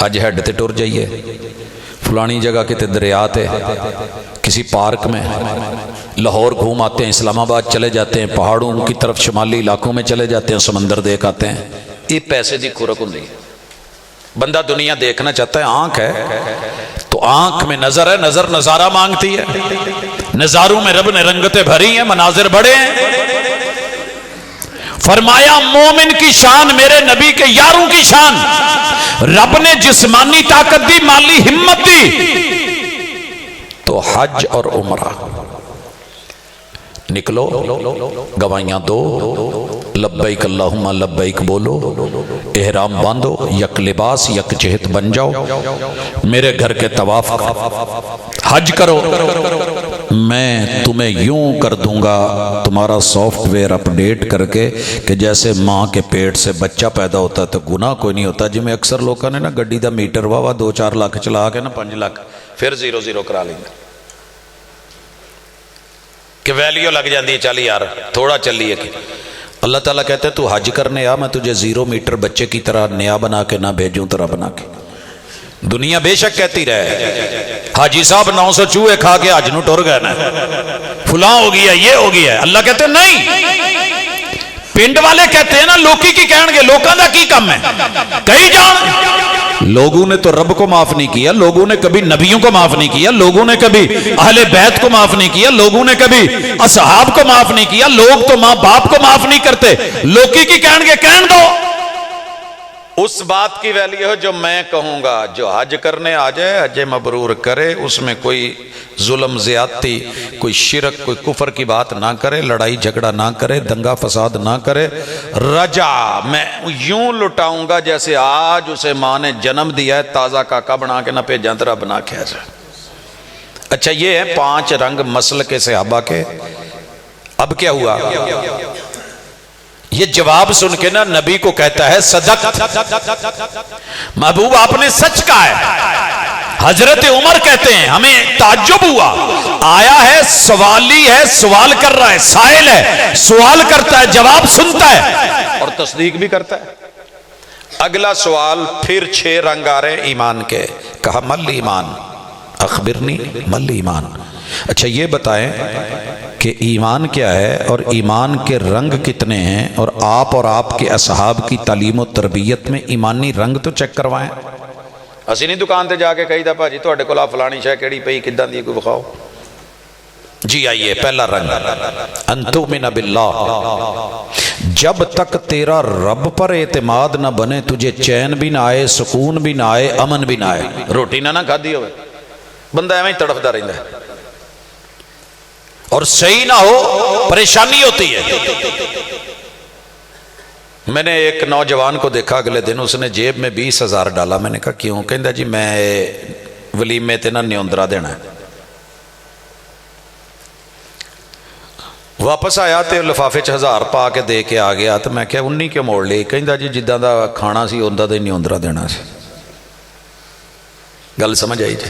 اج ہیڈ تے ٹر جائیے فلانی جگہ کتے دریا تے کسی پارک میں، لاہور گھوم آتے ہیں، اسلام آباد چلے جاتے ہیں، پہاڑوں کی طرف شمالی علاقوں میں چلے جاتے ہیں، سمندر دیکھ آتے ہیں۔ یہ پیسے دی کھرک ہوندی ہے، بندہ دنیا دیکھنا چاہتا ہے، آنکھ ہے تو آنکھ میں نظر ہے، نظر نظارہ مانگتی ہے، نظاروں میں رب نے رنگتیں بھری ہیں، مناظر بڑے ہیں۔ فرمایا مومن کی شان میرے نبی کے یاروں کی شان، رب نے جسمانی طاقت دی، مالی ہمت دی، تو حج اور عمرہ نکلو، گواہیاں دو، لبیک اللہم لبیک بولو، احرام باندھو، یک لباس یک جہت بن جاؤ، میرے گھر کے طواف حج کرو، میں تمہیں یوں کر دوں گا تمہارا سافٹ ویئر اپڈیٹ کر کے کہ جیسے ماں کے پیٹ سے بچہ پیدا ہوتا ہے تو گناہ کوئی نہیں ہوتا، جی میں اکثر لوگوں نے نا گڈی دا میٹر واوا 2-4 لاکھ چلا کے نا 5 لاکھ پھر 0-0 کرا لیں گے کہ ویلیو لگ جاندی ہے، چل یار تھوڑا چلیے کہ اللہ تعالیٰ کہتے ہیں تو حج کرنے آ، میں تجھے 0 میٹر بچے کی طرح نیا بنا کے نہ بھیجوں طرح بنا کے۔ دنیا بے شک کہتی رہے حاجی صاحب 900 چوہے کھا کے حج نو ٹر گئے نا، فلاں ہو گیا یہ ہو گیا، اللہ کہتے ہیں نہیں، پنڈ والے کہتے ہیں نا لوکی کی کہن گے، لوکاں دا کی کم ہے کہیں جان۔ لوگوں نے تو رب کو معاف نہیں کیا، لوگوں نے کبھی نبیوں کو معاف نہیں کیا، لوگوں نے کبھی اہل بیت کو معاف نہیں کیا، لوگوں نے کبھی اصحاب کو معاف نہیں کیا، لوگ تو ماں باپ کو معاف نہیں کرتے، لوکی کی کہن گے کہن دو۔ اس بات کی ویلیو ہے جو میں کہوں گا، جو حج کرنے آ جائے حج مبرور کرے، اس میں کوئی ظلم زیادتی، کوئی شرک، کوئی کفر کی بات نہ کرے، لڑائی جھگڑا نہ کرے، دنگا فساد نہ کرے، رجع میں یوں لٹاؤں گا جیسے آج اسے ماں نے جنم دیا ہے، تازہ کاکا بنا کے نہ بھیجاں طرح بنا کے ایسا۔ اچھا یہ ہے 5 رنگ مسلک صحابہ کے۔ اب کیا ہوا؟ یہ جواب سن کے نا نبی کو کہتا ہے صدق، محبوب آپ نے سچ کہا ہے۔ حضرت عمر کہتے ہیں ہمیں تعجب ہوا، آیا ہے سوالی ہے، سوال کر رہا ہے، سائل ہے، سوال کرتا ہے، جواب سنتا ہے اور تصدیق بھی کرتا ہے۔ اگلا سوال پھر 6 رنگ آ رہے ایمان کے، کہا مل ایمان، اخبرنی مل ایمان، اچھا یہ بتائیں کہ ایمان کیا ہے اور ایمان کے رنگ کتنے ہیں، اور آپ کے اصحاب کی تعلیم و تربیت میں ایمانی رنگ تو چیک کروائیں۔ اسی نہیں دکان تے جا کے کہی دا بھاجی تواڈے کول فلانی شے کیڑی پئی کداں دی کوئی بخاؤ جی۔ آئیے پہلا رنگ، ان تؤمن باللہ، جب تک تیرا رب پر اعتماد نہ بنے تجھے چین بھی نہ آئے، سکون بھی نہ آئے، امن بھی نہ آئے، روٹی نہ کھادی ہوئے بندہ ایویں ہی تڑفدا رہندا ہے، اور صحیح نہ ہو پریشانی ہوتی ہے۔ میں نے ایک نوجوان کو دیکھا اگلے دن، اس نے جیب میں 20,000 ڈالا، میں نے کہا کیوں؟ کہندا جی میں ولیمے تے نہ نیوندرا دینا ہے۔ واپس آیا تے لفافے 1000 پا کے دے کے آ گیا، تو میں کہا 19 کیوں موڑ لی؟ کہندا جی جداں دا کھانا سی اوندا دا نیوندرا دینا سی۔ گل سمجھ آئی جی؟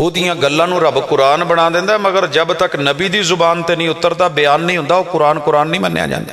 ਉਹਦੀਆਂ ਗੱਲਾਂ ਨੂੰ ਰੱਬ ਕੁਰਾਨ ਬਣਾ ਦਿੰਦਾ, ਮਗਰ ਜਬ ਤੱਕ ਨਬੀ ਦੀ ਜ਼ੁਬਾਨ ਤੇ ਨਹੀਂ ਉਤਰਦਾ, ਬਿਆਨ ਨਹੀਂ ਹੁੰਦਾ, ਉਹ ਕੁਰਾਨ ਕੁਰਾਨ ਨਹੀਂ ਮੰਨਿਆ ਜਾਂਦਾ।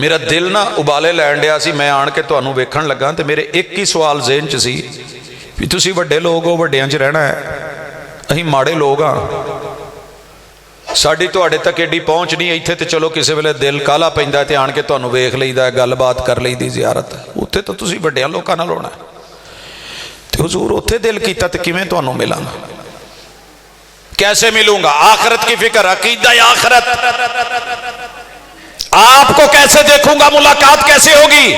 میرا دل نہ ابالے لین ڈیا سی، میں آن کے تانوں ویکھن لگا تے میرے ایک ہی سوال ذہن چ سی بھی تسی وڈے لوگ ہو، وڈیاں چ رہنا ہے، اہیں ماڑے لوگ ہاں، ساڈی تواڈے تک ایڈی پہنچ نہیں، ایتھے تے چلو کسے ویلے دل کالا پیندا تے آن کے تانوں ویکھ لئیدا ہے، گل بات کر لئیدی زیارت، اوتھے تو تسی وڈیاں لوکاں نال ہونا ہے تے حضور اوتھے دل کیتا تے کیویں تانوں ملاں گا، کیسے ملوں گا؟ آخرت کی فکر، عقیدہ آخرت، آپ کو کیسے دیکھوں گا، ملاقات کیسے ہوگی؟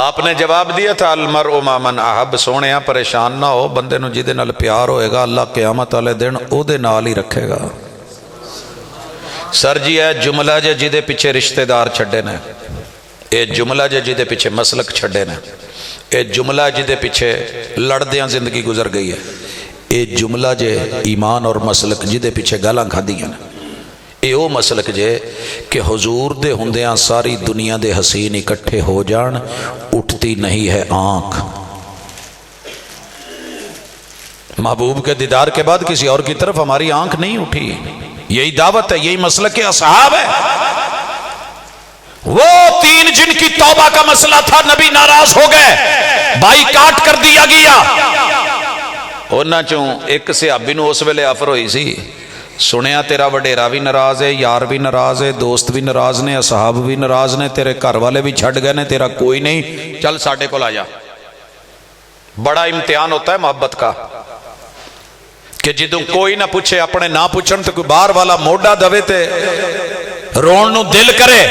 آپ نے جواب دیا تھا المرء مع من احب، سونےاں پریشان نہ ہو، بندے نو جدے نال پیار ہوئے گا اللہ قیامت والے دن او دے نال ہی رکھے گا۔ سر جی ہے جملہ جے جدے پیچھے رشتہ دار چھڑے نے، اے جملہ جے جدے پیچھے مسلک چھڑے نے، اے جملہ جدے پیچھے لڑدیاں زندگی گزر گئی ہے، اے جملہ جے ایمان اور مسلک جدے پیچھے گالاں کھادیاں نے، اے او مسلک جے کہ حضور دے ہوندیاں ساری دنیا دے حسین اکٹھے ہو جان، اٹھتی نہیں ہے آنکھ، محبوب کے دیدار کے بعد کسی اور کی طرف ہماری آنکھ نہیں اٹھی، یہی دعوت ہے، یہی مسلک اصحاب ہے۔ وہ 3 جن کی توبہ کا مسئلہ تھا، نبی ناراض ہو گئے، بائی کاٹ کر دیا گیا، انہاں چوں ایک صحابی نو اس ویلے آفر ہوئی سی، سنیا تیرا وڈیرا بھی ناراض ہے، یار بھی ناراض ہے، دوست بھی ناراض نے، اصحاب بھی ناراض نے، تیرے گھر والے بھی چھڑ گئے نے، تیرا کوئی نہیں، چل ساڈے کول آ جا۔ بڑا امتحان ہوتا ہے محبت کا کہ جدوں کوئی نہ پوچھے، اپنے نہ پوچھن تو کوئی باہر والا موڈا دوے تے رون نو دل کرے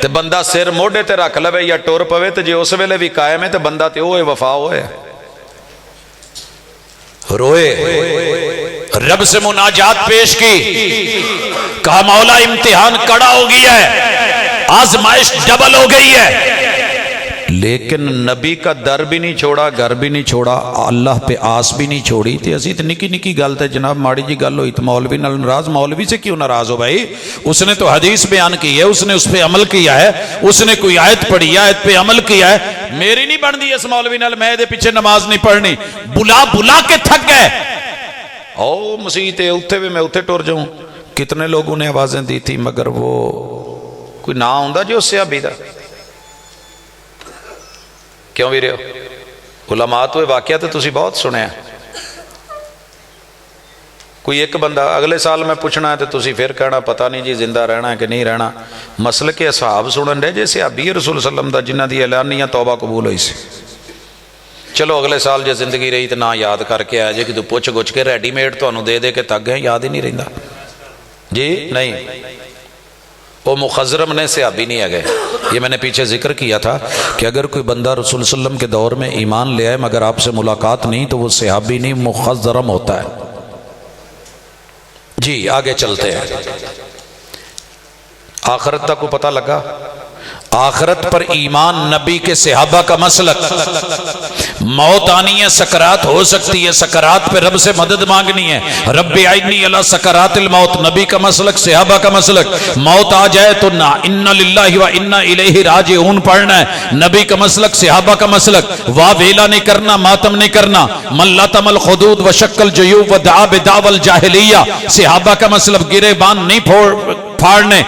تے بندہ سر موڈے تے رکھ لوے یا ٹور پوے تے جے اس ویلے بھی قائم ہے تے بندہ تے ہوئے وفا ہوئے روئے، رب سے مناجات پیش کی، کہا مولا امتحان کڑا ہو گیا ہے، آزمائش ڈبل ہو گئی ہے، لیکن نبی کا در بھی نہیں چھوڑا، گھر بھی نہیں چھوڑا، اللہ پہ آس بھی نہیں چھوڑی تھی۔ اسی تو نکی نکی گل تے جناب ماڑی جی گل ہوئی تو مولوی نال ناراض، مولوی سے کیوں ناراض ہو بھائی؟ اس نے تو حدیث بیان کی ہے، اس نے اس پہ عمل کیا ہے، اس نے کوئی آیت پڑھی ہے، آیت پہ عمل کیا ہے، میری نہیں بن دی اس مولوی نال، میں دے پیچھے نماز نہیں پڑھنی، بلا بلا کے تھک گئے، او مسیح تے اتھے بھی میں اتھے ٹور جاؤں۔ کتنے لوگوں نے آوازیں دی تھی، مگر وہ کوئی نہ ہوندا جو اس سے ابھی دا کیوں بھی رہے ہو؟ علماء ہوئے واقعہ تو تسی بہت سنے ہیں، کوئی ایک بندہ اگلے سال میں پوچھنا ہے تو تسی پھر کہنا پتہ نہیں جی زندہ رہنا ہے کہ نہیں رہنا، مسئلہ کے اصحاب سنن رہے جیسے ابھی رسول صلی اللہ علیہ وسلم دا جنہ دی اعلانیہ توبہ قبول ہوئی سی، چلو اگلے سال جے زندگی رہی تو نہ یاد کر کے آئے جے کہ تو پوچھ گچھ کے ریڈی میڈ تو انہوں دے دے کے تک گئے، یاد ہی نہیں رہندا جی نہیں، وہ مخزرم نے صحابی نہیں ہے گئے۔ یہ میں نے پیچھے ذکر کیا تھا کہ اگر کوئی بندہ رسول صلی اللہ علیہ وسلم کے دور میں ایمان لے آئے مگر آپ سے ملاقات نہیں تو وہ صحابی نہیں، مخزرم ہوتا ہے۔ جی آگے چلتے ہیں، آخرت تک کو پتہ لگا، آخرت پر ایمان نبی کے صحابہ کا مسلک، موت آنی ہے، سکرات ہو سکتی ہے، سکرات پہ رب سے مدد مانگنی ہے، رب اعنی علی سکرات الموت، نبی کا مسلک، صحابہ کا مسلک، موت آ جائے تو نہ انا للہ و انا الیہ راجعون پڑھنا ہے، نبی کا مسلک، صحابہ کا مسلک، واہ ویلا نہیں کرنا، ماتم نہیں کرنا، من لطم الخدود و شک الجیوب و دعا بدعوى الجاہلیہ، صحابہ کا مسلک، گرے بان نہیں پھاڑنے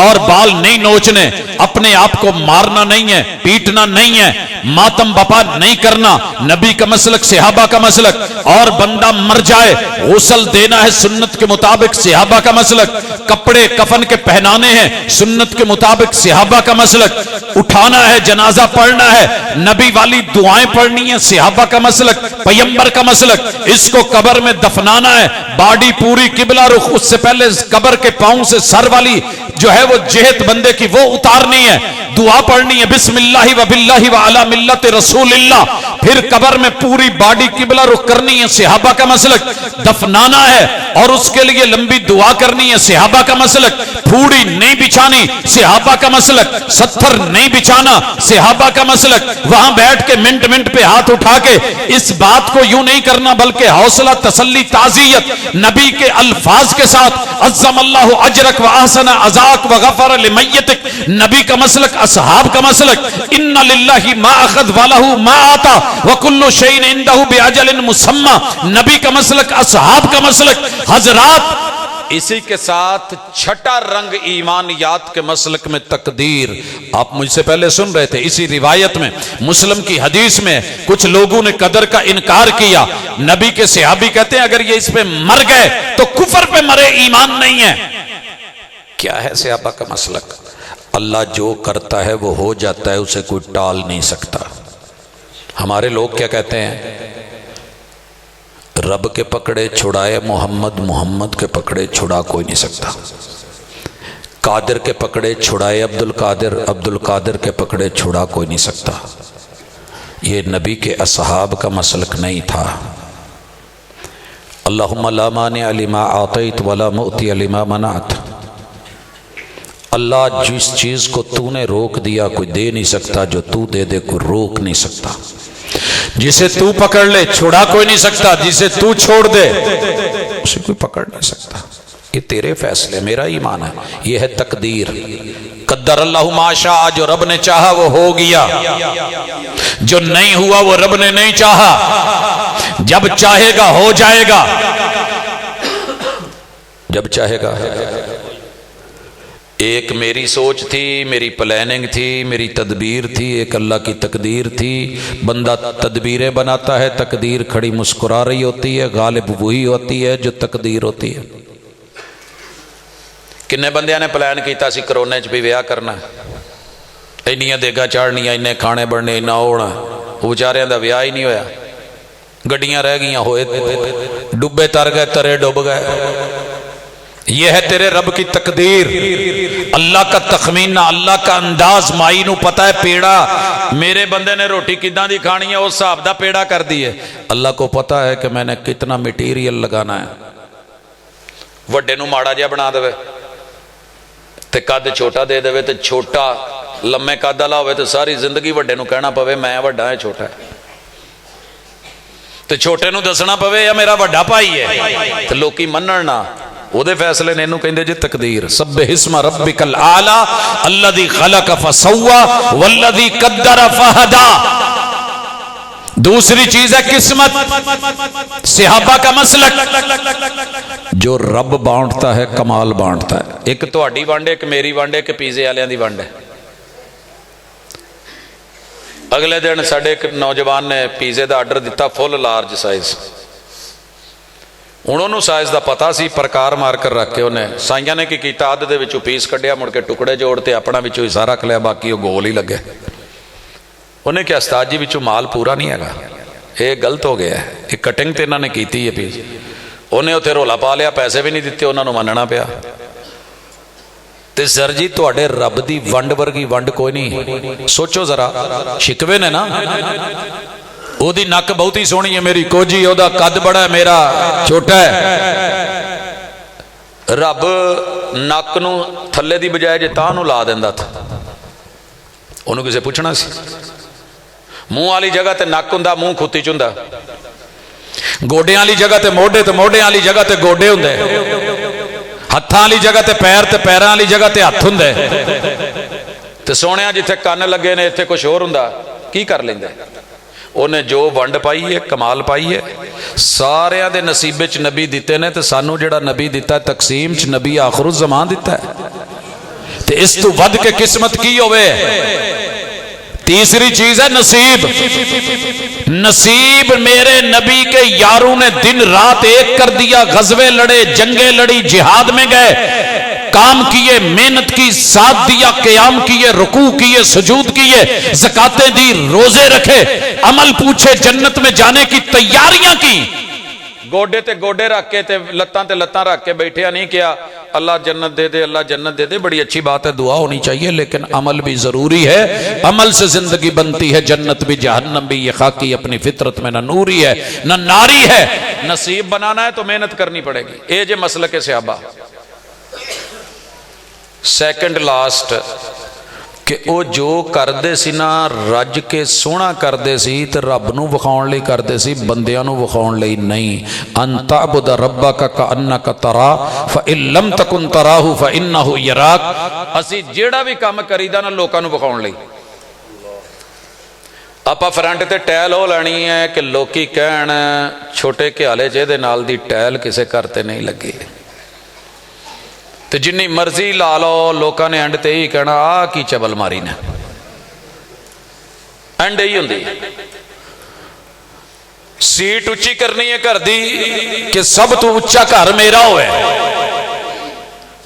اور بال نہیں نوچنے، اپنے آپ کو مارنا نہیں ہے، پیٹنا نہیں ہے، ماتم بپا نہیں کرنا، نبی کا مسلک، صحابہ کا مسلک، اور بندہ مر جائے غسل دینا ہے سنت کے مطابق، صحابہ کا مسلک، کپڑے کفن کے پہنانے ہیں سنت کے مطابق، صحابہ کا مسلک، اٹھانا ہے جنازہ پڑھنا ہے، نبی والی دعائیں پڑھنی ہے، صحابہ کا مسلک، پیمبر کا مسلک، اس کو قبر میں دفنانا ہے، باڈی پوری قبلہ رخ، اس سے پہلے قبر کے پاؤں سے سر والی جو ہے وہ جہت بندے کی وہ اتارنی ہے، دعا پڑھنی ہے بسم اللہ و باللہ و علی ملت رسول اللہ، پھر قبر میں پوری باڈی قبلہ رخ کرنی ہے، صحابہ کا مسلک، دفنانا ہے اور اس کے لیے لمبی دعا کرنی ہے، صحابہ کا مسلک، پھوڑی نہیں بچھانی، صحابہ کا مسلک، ستھر نہیں بچھانا، صحابہ کا مسلک، وہاں بیٹھ کے منٹ منٹ پہ ہاتھ اٹھا کے اس بات کو یوں نہیں کرنا بلکہ حوصلہ تسلی تعزیت نبی کے الفاظ کے ساتھ، عظم اللہ اجرک و احسن عزاک و غفر لمیتک، نبی کا مسلک، اصحاب کا مسلک، ان للہ ما اخذ ولہ ما آتا وکل شیء عنده باجل مسمى، نبی کا مسلک، اصحاب کا مسلک۔ حضرات اسی کے ساتھ چھٹا رنگ ایمانیات کے مسلک میں تقدیر. آپ مجھ سے پہلے سن رہے تھے اسی روایت میں مسلم کی حدیث میں کچھ لوگوں نے قدر کا انکار کیا. نبی کے صحابی کہتے ہیں اگر یہ اس پہ مر گئے تو کفر پہ مرے، ایمان نہیں ہے. کیا ہے صحابہ کا مسلک؟ اللہ جو کرتا ہے وہ ہو جاتا ہے، اسے کوئی ٹال نہیں سکتا. ہمارے لوگ کیا کہتے ہیں؟ رب کے پکڑے چھڑائے محمد، محمد کے پکڑے چھڑا کوئی نہیں سکتا. قادر کے پکڑے چھڑائے عبد القادر، عبد القادر کے پکڑے چھڑا کوئی نہیں سکتا. یہ نبی کے اصحاب کا مسلک نہیں تھا. اللہم لا مانع لما اعطیت ولا معطی لما منعت. اللہ جس چیز کو تو نے روک دیا کوئی دے نہیں سکتا، جو تو دے دے کوئی روک نہیں سکتا. جسے تو پکڑ لے چھوڑا کوئی نہیں سکتا، جسے تو چھوڑ دے اسے کوئی پکڑ نہیں سکتا. یہ تیرے فیصلے، میرا ایمان ہے. یہ ہے تقدیر. قدر اللہ ما شاء، جو رب نے چاہا وہ ہو گیا، جو نہیں ہوا وہ رب نے نہیں چاہا. جب چاہے گا ہو جائے گا، جب چاہے گا. ایک میری سوچ تھی، میری پلاننگ تھی، میری تدبیر تھی، ایک اللہ کی تقدیر تھی. بندہ تدبیریں بناتا ہے، تقدیر کھڑی مسکرا رہی ہوتی ہے. غالب وہی ہوتی ہے جو تقدیر ہوتی ہے. کنے بندیاں نے پلان کیتا سی کرونے چ بھی ویاہ کرنا، اینیاں دیگا چاڑنیاں، اینے کھانے بڑنے، اینا ہونا. وہ بیچاریاں دا ویاہ ہی نہیں ہویا. گڈیاں رہ گئیاں، ہوئے ڈبے تر گئے، ترے ڈوب گئے. یہ ہے تیرے رب کی تقدیر. اللہ کا تخمینہ، اللہ کا انداز. مائی نو پتا ہے پیڑا میرے بندے نے روٹی کداں دی کھانی ہے، اس حساب دا پیڑا کر دی ہے. اللہ کو پتا ہے کہ میں نے کتنا میٹیریل لگانا ہے. وڈے نو ماڑا جہا بنا دے تے قد چھوٹا دے دے تے چھوٹا لمے قد والا ہوئے تے ساری زندگی وڈے نو کہنا پوے میں وڈا ہے چھوٹا ہے، تے چھوٹے نو دسنا پوے یا میرا وڈا بھائی ہے تے لوکی منن نہ. وہ دے فیصلے نے انہوں کہندے جی تقدیر. سبح اسم ربک الاعلی الذی خلق فسوی والذی قدر فہدی. دوسری چیز ہے قسمت. صحابہ کا مسلک جو رب بانٹتا ہے کمال بانٹتا ہے. ایک تہاڈی ونڈ، ایک میری ونڈ، ایک پیزے والیاں دی ونڈ ہے. اگلے دن ساڈے ایک نوجوان نے پیزے دا آرڈر دیتا فل لارج سائز. انہوں نے سائز دا پتا سی، پرکار مار کر رکھ کے انہیں سائیاں نے کی کیتا، آدھ دے وچوں پیس کڈیا، مڑ کے ٹکڑے جوڑتے، اپنا وچوں حصہ رکھ لیا، باقی وہ گول ہی لگے. انہیں کیا استاد جی وچوں مال پورا نہیں ہے گا، یہ غلط ہو گیا ہے، یہ کٹنگ تے انہوں نے کیتی ہے پیس. انہیں اتنے رولا پا لیا، پیسے بھی نہیں دیتے، انہوں نے مننا پیا. تے سر جی تواڈے رب دی ونڈ ورگی ونڈ کوئی نہیں. سوچو ذرا، شکوے نے نا او دی نک بہت ہی سونی ہے میری کوجی، او دا قد بڑا ہے میرا چھوٹا ہے. رب نک نو تھلے دی بجائے جے تاں نو لا دیندا تھا، انہوں کسے پوچھنا سی. منہ والی جگہ تے نک ہوندا، منہ کھوتی چ ہوندا. گوڈیاں والی جگہ تے موڈے، تے موڈیاں والی جگہ تے گوڈے ہوندے. ہتھاں والی جگہ تے پیر، تے پیراں والی جگہ تے ہتھ ہوندے. تے سونیا جتھے کان لگے نے اتنے کچھ ہور ہوندا، کی کر لیندے. انہیں جو ونڈ پائی ہے، کمال پائی ہے. سارے دے نصیبے چ نبی دیتے نے، تے سانو جڑا نبی دیتا ہے تقسیم چ نبی آخر الزمان دیتا ہے. تے اس تو ود کے قسمت کی ہوئے. تیسری چیز ہے نصیب. نصیب میرے نبی کے یاروں نے دن رات ایک کر دیا، غزوے لڑے، جنگیں لڑی، جہاد میں گئے، کام کیے، محنت کی، ساتھ دیا، قیام کیے، رکوع کیے، سجود کیے، زکاتیں دی، روزے رکھے، عمل پوچھے، جنت میں جانے کی تیاریاں کی. گوڈے تے گوڈے رکھ کے تے لتاں تے لتاں رکھ کے بیٹھے نہیں کیا اللہ جنت دے دے، اللہ جنت دے دے. بڑی اچھی بات ہے، دعا ہونی چاہیے، لیکن عمل بھی ضروری ہے. عمل سے زندگی بنتی ہے، جنت بھی جہنم بھی. یہ خاکی اپنی فطرت میں نہ نوری ہے نہ ناری ہے. نصیب بنانا ہے تو محنت کرنی پڑے گی. اے جے مسلک صحابہ. سیکنڈ لاسٹ کہ او جو کردے سی نا رج کے سونا کردے سی تے رب نو وکھاؤن لئی کردے سی، بندیاں نو وکھاؤن لئی نہیں. ان تعبد ربک کانک ترا فان لم تکن تراہ فانہ یراک. اسی جیڑا بھی کام کریدا نا لوکاں نو وکھاؤن لئی. آپا فرنٹ تے ٹیل ہو لینی ہے کہ لوکی کہن چھوٹے گھیالے جے دے نال دی ٹیل کسے کرتے نہیں لگی. تو جنی مرضی لا لو لوکاں نے اینڈ تے ہی کہنا آ کی چبل ماری نے اینڈ ہی ہوندی سیٹ اچھی کرنی ہے گھر دی کہ سب تو اچا گھر میرا ہوئے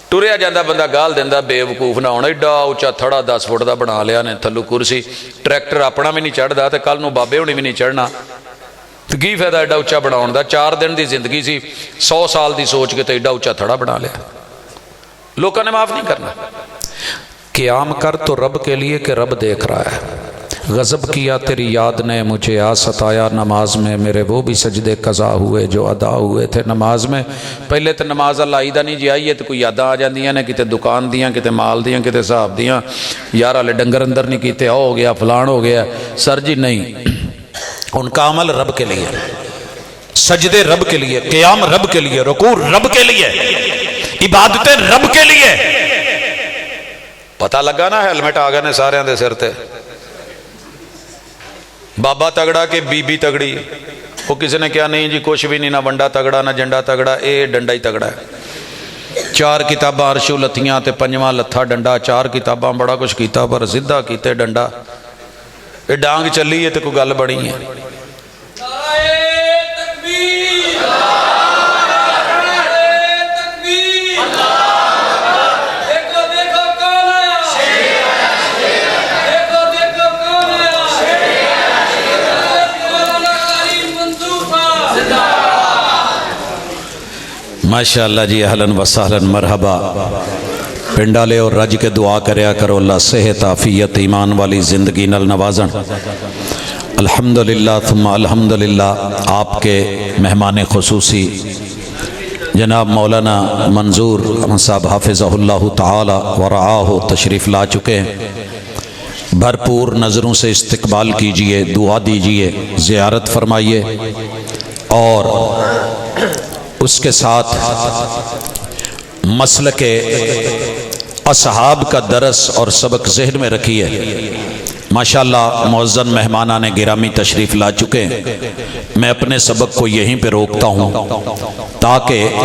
ٹریا جاندہ بندہ گال دیندہ بے وقوف نہ ہونا ایڈا اچا تھڑا 10 فٹ دا بنا لیا نے تھلو کرسی ٹریکٹر اپنا بھی نہیں چڑھ دا تے کل نو بابے ہونی بھی نہیں چڑھنا تو کی فائدہ ایڈا اچا بنا ہونا 4 دن دی زندگی سی 100 سال دی سوچ کے تے ایڈا اچا تھڑا بنا لیا لوگوں نے معاف نہیں کرنا قیام کر تو رب کے لیے کہ رب دیکھ رہا ہے غضب کیا تیری یاد نے مجھے آ ستایا نماز میں میرے وہ بھی سجدے قضا ہوئے جو ادا ہوئے تھے نماز میں پہلے تو نماز اللہ عیدہ نہیں جی آئی ہے تو کوئی یاداں آ جاندیاں نے کتے دکان دیاں کتے مال دیاں کتے صاحب دیاں یار والے ڈنگر اندر نہیں کیتے ہو گیا فلان ہو گیا سر جی نہیں ان کا عمل رب کے لیے سجدے رب کے لیے قیام رب کے لیے رکوع رب کے لیے عبادتیں رب کے لیے پتہ لگا نا ہیلمٹ آ گئے نے سارے دے سر تے بابا تگڑا کہ بی بی تگڑی وہ کسی نے کیا نہیں جی کچھ بھی نہیں نہ ونڈا تگڑا نہ جنڈا تگڑا اے ڈنڈا ہی تگڑا ہے 4 کتاباں عرشو لتیاں تے 5واں لتھا ڈنڈا 4 کتاباں بڑا کچھ کیتا پر زدہ کیتے ڈنڈا اے ڈانگ چلی ہے تے کوئی گل بڑی ہے ماشاءاللہ جی اہلاً و سہلاً مرحبا پنڈالے اور رج کے دعا کریا کرو اللہ صحت عافیت ایمان والی زندگی نل نوازن الحمدللہ ثم الحمدللہ آپ کے مہمان خصوصی جناب مولانا منظور صاحب حافظہ اللہ تعالی ورعاہ تشریف لا چکے ہیں بھرپور نظروں سے استقبال کیجئے دعا دیجئے زیارت فرمائیے اور اس کے ساتھ مسلک اصحاب کا درس اور سبق ذہن میں رکھیے ماشاءاللہ معزز مہمانان گرامی تشریف لا چکے ہیں میں اپنے سبق کو یہیں پہ روکتا ہوں تاکہ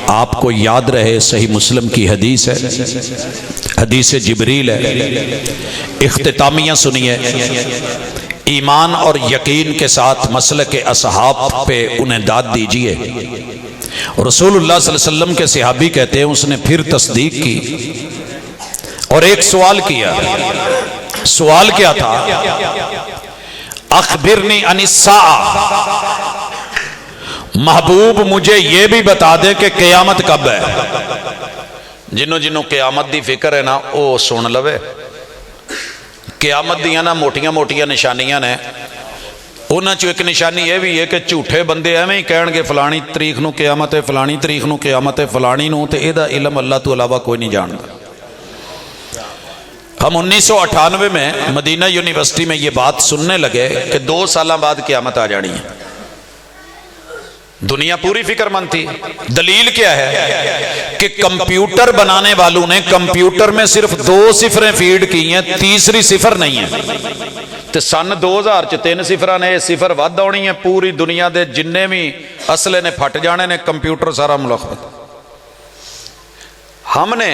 آپ کو یاد رہے صحیح مسلم کی حدیث ہے حدیث جبریل ہے اختتامیہ سنیے ایمان اور یقین کے ساتھ مسلک اصحاب پہ انہیں داد دیجئے رسول اللہ صلی اللہ علیہ وسلم کے صحابی کہتے ہیں اس نے پھر تصدیق کی اور ایک سوال کیا سوال کیا تھا اخبرنی عن الساعہ محبوب مجھے یہ بھی بتا دے کہ قیامت کب ہے جنہوں جنہوں قیامت دی فکر ہے نا وہ سن لوے قیامت دیاں نا موٹیاں موٹیاں نشانیاں نے انہاں چو ایک نشانی یہ بھی ہے کہ جھوٹے بندے ایویں ہی کہن گے فلانی تاریخ نو قیامت ہے فلانی تاریخ نو قیامت ہے فلانی نو تے اے دا علم اللہ تو علاوہ کوئی نہیں جانتا ہم 1998 میں مدینہ یونیورسٹی میں یہ بات سننے لگے کہ 2 سالہ بعد قیامت آ جانی ہے دنیا پوری فکر مند تھی دلیل کیا ہے کہ کمپیوٹر بنانے والوں نے کمپیوٹر میں صرف 2 صفریں فیڈ کی ہیں تیسری صفر نہیں ہے تے سن 2000 چ 3 صفرہ نے صفر ود آنی ہے پوری دنیا دے جننے بھی اصلے نے پھٹ جانے نے کمپیوٹر سارا ملخبط ہم نے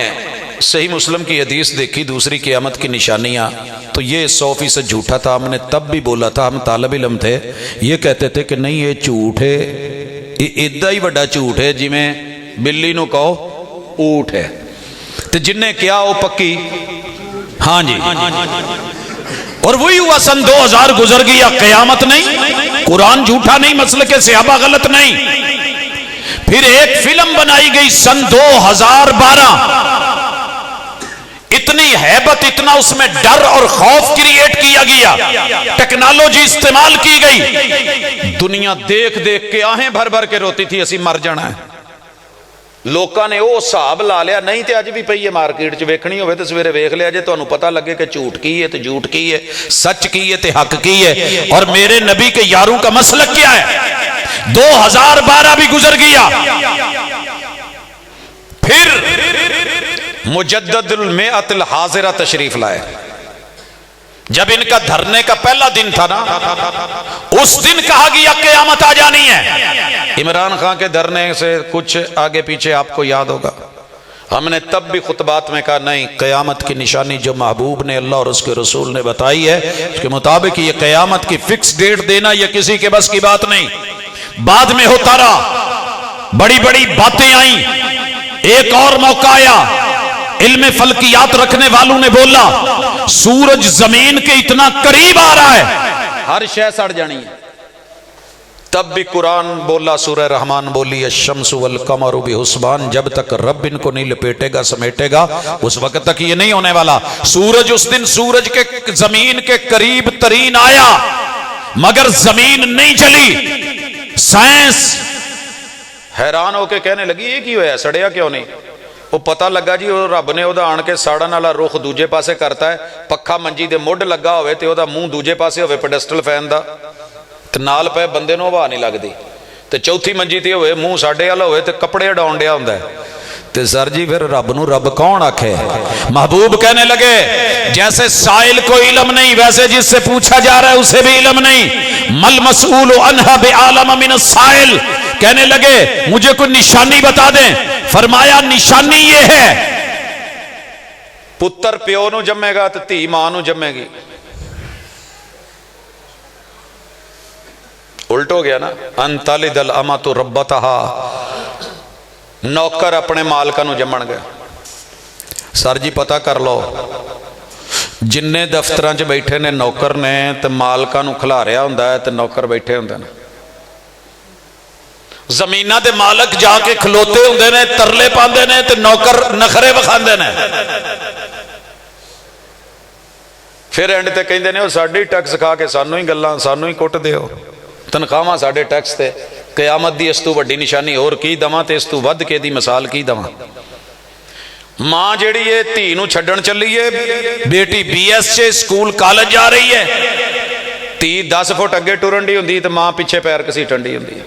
صحیح مسلم کی حدیث دیکھی دوسری قیامت کی نشانیاں تو یہ 100% جھوٹا تھا ہم نے تب بھی بولا تھا ہم طالب علم تھے یہ کہتے تھے کہ نہیں یہ جھوٹ ہے یہ ادھا ہی بڑا جھوٹ ہے جی میں بلی نو کہو اونٹ ہے تو جن نے کیا وہ پکی ہاں جی اور وہی ہوا سن 2000 گزر گیا قیامت نہیں قرآن جھوٹا نہیں مسلک صحابہ غلط نہیں پھر ایک فلم بنائی گئی سن 2012 اتنی ہیبت اتنا اس میں ڈر اور خوف کریٹ کیا گیا ٹیکنالوجی استعمال کی گئی دنیا دیکھ دیکھ کے آہیں بھر بھر کے روتی تھی اسی مر جانا ہے لوکاں نے وہ حساب لا لیا نہیں تے اج بھی پئی ہے مارکیٹ چ ویکھنی ہوے تے سویرے ویکھ لیا جے تانوں پتہ لگے کہ جھوٹ کی ہے تے جھوٹ کی ہے سچ کی ہے تے حق کی ہے اور میرے نبی کے یاروں کا مسلک کیا ہے 2012 بھی گزر گیا پھر مجدد المئۃ الحاضرہ تشریف لائے جب ان کا دھرنے کا پہلا دن تھا نا اس دن کہا گیا قیامت آ جانی ہے عمران خان کے دھرنے سے کچھ آگے پیچھے آپ کو یاد ہوگا ہم نے تب بھی خطبات میں کہا نہیں، قیامت کی نشانی جو محبوب نے اللہ اور اس کے رسول نے بتائی ہے اس کے مطابق یہ قیامت کی فکس ڈیٹ دینا یہ کسی کے بس کی بات نہیں. بعد میں ہوتا رہا، بڑی بڑی باتیں آئیں. ایک اور موقع آیا، علم فلکیات رکھنے والوں نے بولا سورج زمین کے اتنا قریب آ رہا ہے ہر شے سڑ جانی ہے. تب بھی قرآن بولا، سورہ رحمان بولی الشمس والقمر بحسبان، جب تک رب ان کو نہیں لپیٹے گا سمیٹے گا اس وقت تک یہ نہیں ہونے والا. سورج اس دن سورج کے زمین کے قریب ترین آیا مگر زمین نہیں چلی. سائنس حیران ہو کے کہنے لگی یہ کی ہوا، سڑیا کیوں نہیں؟ وہ پتہ لگا جی وہ رب نے وہ آن کے ساڑن والا رخ دوجے پاسے کرتا ہے. پکھا منجی دے مڈ لگا ہوئے تے وہ منہ دوجے پاسے ہوئے پیڈسٹل فین دا تے نال پہ بندے نو ہوا نہیں لگدی، تے چوتھی منجی تے ہوئے منہ ساڈے والا ہوئے تے کپڑے اڈاؤن ڈیا ہوندا ہے. تے سر جی پھر رب نو رب کون آکھے؟ محبوب کہنے لگے جیسے سائل کو علم نہیں ویسے جس سے پوچھا جا رہا ہے اسے بھی علم نہیں. مل مسئول عنہا بعالم من السائل. کہنے لگے مجھے کوئی نشانی بتا دیں. فرمایا نشانی یہ ہے پتر پیو نو جمے گا تو دھی ماں نو جمے گی. الٹ ہو گیا نا. ان تلد الامۃ ربتہا، نوکر اپنے مالکہ نو جمن گیا. سر جی پتہ کر لو جننے دفتران چ بیٹھے نے نوکر نے تے مالکہ نو کھلاریا ہوندا ہے تے نوکر بیٹھے ہوندے نے. زمیناں دے مالک جا کے کھلوتے ہوندے نے ترلے پاندے نے تے نوکر نخرے وکھاندے نے. پھر اینڈ تے کہندے نے او ساڈی ٹیکس کھا کے سانو ہی گلاں سانو ہی کٹ دیو، تنخواہاں ساڈے ٹیکس تے. قیامت دی اس تو وڈی نشانی اور کی دواں تے اس تو ود کے دی مثال کی دواں. ماں جیڑی ہے دھی نو چھڈن چلی ہے، بیٹی بی ایس چ سکول کالج جا رہی ہے، دھی 10 فٹ اگے ٹرن ڈی ہوندی تے ماں پیچھے پیر کسیٹن ڈی ہوندی ہے.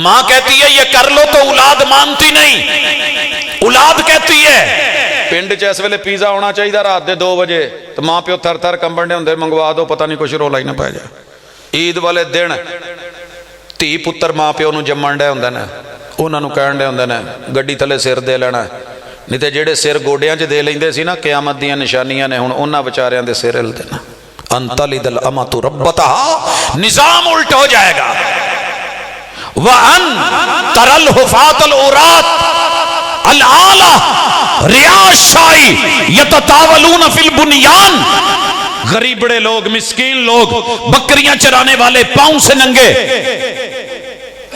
ماں کہتی ہے یہ کر لو تو اولاد مانتی نہیں. اولاد کہتی ہے پنڈ چ اس ویلے پیزا ہونا چاہیے رات دے 2 بجے تو ماں پیو تھر تھر کمبن دے ہوندے منگوا دو پتہ نہیں کچھ رولا ہی نہ پے جائے. عید والے دن دھی پتر ماں پیو نو جمن ڈے ہوندے نے، انہاں نو کہن ڈے ہوندے نے گڈی تھلے سر دے لینا ہے. نہیں تے جڑے سر گوڈیاں چ دے لیندے سی نا قیامت دیاں نشانیاں نے ہن انہاں بیچاریاں دے سر ہل دینا. ان تلد الامۃ ربتہا، نظام الٹ ہو جائے گا. وَأَن تَرَى الْحُفَاةَ الْعُرَاةَ الْعَالَةَ رِعَاءَ الشَّاءِ يَتَطَاوَلُونَ فِي الْبُنْيَانِ. غریب بڑے لوگ مسکین لوگ بکریاں چرانے والے پاؤں سے ننگے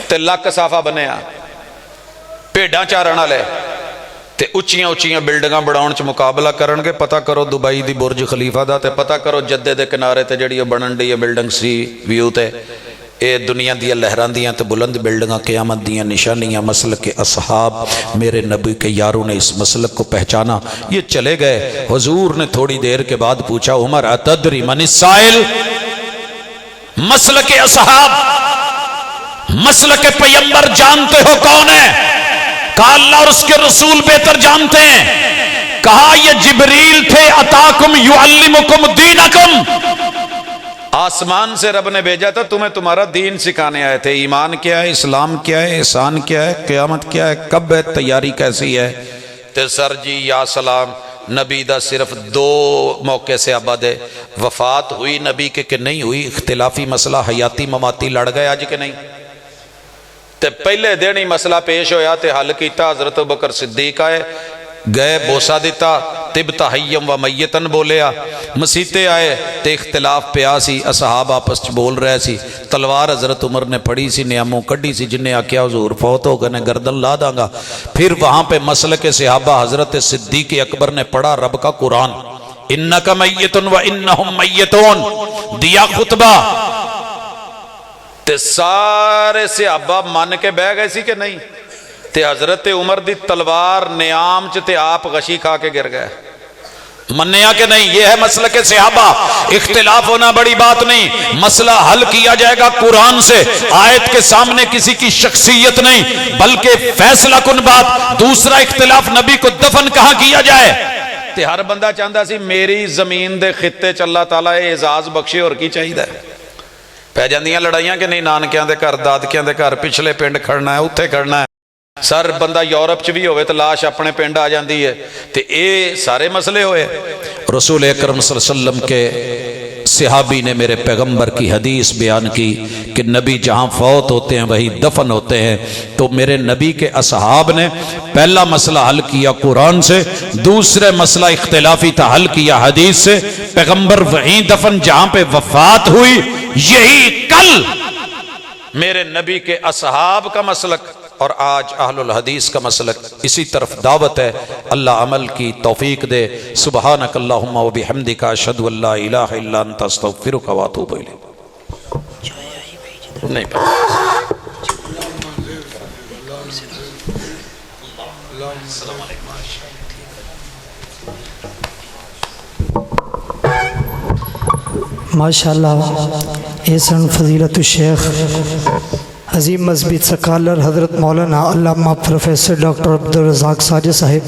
تے لک صافہ بنیا بھیڈاں چارن والے تے اچیاں اچیاں بلڈنگاں بڑھاؤن چ مقابلہ کرن گے. پتہ کرو دبئی دی برج خلیفہ دا تے پتہ کرو جدے دے کنارے تے جڑی بنن ڈی بلڈنگ سی ویو تے اے دنیا دیا لہران دیاں تے بلند بلڈنگاں قیامت دیاں نشانیاں. مسلک کے اصحاب میرے نبی کے یاروں نے اس مسلک کو پہچانا. یہ چلے گئے. حضور نے تھوڑی دیر کے بعد پوچھا عمر اتدری من السائل؟ مسلک کے اصحاب مسلک کے پیمبر جانتے ہو کون ہے؟ کہا اللہ اور اس کے رسول بہتر جانتے ہیں. کہا یہ جبریل تھے اتاکم یعلمکم دینکم، آسمان سے رب نے بھیجا تھا تمہیں تمہارا دین سکھانے آئے تھے. ایمان کیا ہے، اسلام کیا ہے، احسان کیا ہے، قیامت کیا ہے، کب ہے، تیاری کیسی ہے. تے سر جی یا سلام نبی دا صرف 2 موقع سے آباد ہے. وفات ہوئی نبی کے کہ نہیں ہوئی، اختلافی مسئلہ حیاتی مماتی لڑ گئے آج کہ نہیں. تے پہلے دن ہی مسئلہ پیش ہویا تے حل کیتا. حضرت بکر صدیق آئے، گئے بوسہ دیتا، طبت حیم و میتن بولیا. مسیتے آئے تے اختلاف پیا سی، اصحاب آپس چ بول رہے سی. تلوار حضرت عمر نے پڑی سی، نیاموں کڈی سی، جن نے آکیا حضور فوت ہو گئے گردن لا داں گا. پھر وہاں پہ مسلک صحابہ حضرت صدیق اکبر نے پڑھا رب کا قرآن، انک میت و انہم میتون، دیا خطبہ. تے سارے صحابہ مان کے بہ گئے سی کہ نہیں. تے حضرت عمر دی تلوار نیام چ تے آپ غشی کھا کے گر گئے. منیا کہ نہیں؟ یہ ہے مسلک صحابہ. اختلاف ہونا بڑی بات نہیں، مسئلہ حل کیا جائے گا قرآن سے. آیت کے سامنے کسی کی شخصیت نہیں بلکہ فیصلہ کن بات. دوسرا اختلاف نبی کو دفن کہاں کیا جائے. تے ہر بندہ چاہتا سی میری زمین دے خطے چ اللہ تعالیٰ اعزاز بخشے اور کی چاہیے. پہ جاندیاں لڑائیاں کہ نہیں، نانکیاں دے گھر دادکیاں دے گھر پچھلے پنڈ کھڑنا ہے، اتھے کھڑنا ہے. سر بندہ یورپ چ بھی ہوئے تو لاش اپنے پنڈ آ جاندی ہے، تو یہ سارے مسئلے ہوئے۔ رسول اکرم صلی اللہ علیہ وسلم کے صحابی نے میرے پیغمبر کی حدیث بیان کی کہ نبی جہاں فوت ہوتے ہیں وہی دفن ہوتے ہیں، تو میرے نبی کے اصحاب نے پہلا مسئلہ حل کیا قرآن سے، دوسرے مسئلہ اختلافی تھا حل کیا حدیث سے۔ پیغمبر وہیں دفن جہاں پہ وفات ہوئی، یہی کل میرے نبی کے اصحاب کا مسلک اور آج اہل الحدیث کا مسلک، اسی طرف دعوت ہے۔ اللہ عمل کی توفیق دے۔ سبحانک اللہم و بحمدک، اشہد ان لا الہ الا انت، استغفرک و اتوب الیک۔ نہیں ماشاءاللہ احسن فضیلت الشیخ عظیم مذہبی سکالر حضرت مولانا علامہ پروفیسر ڈاکٹر عبدالرزاق ساجد صاحب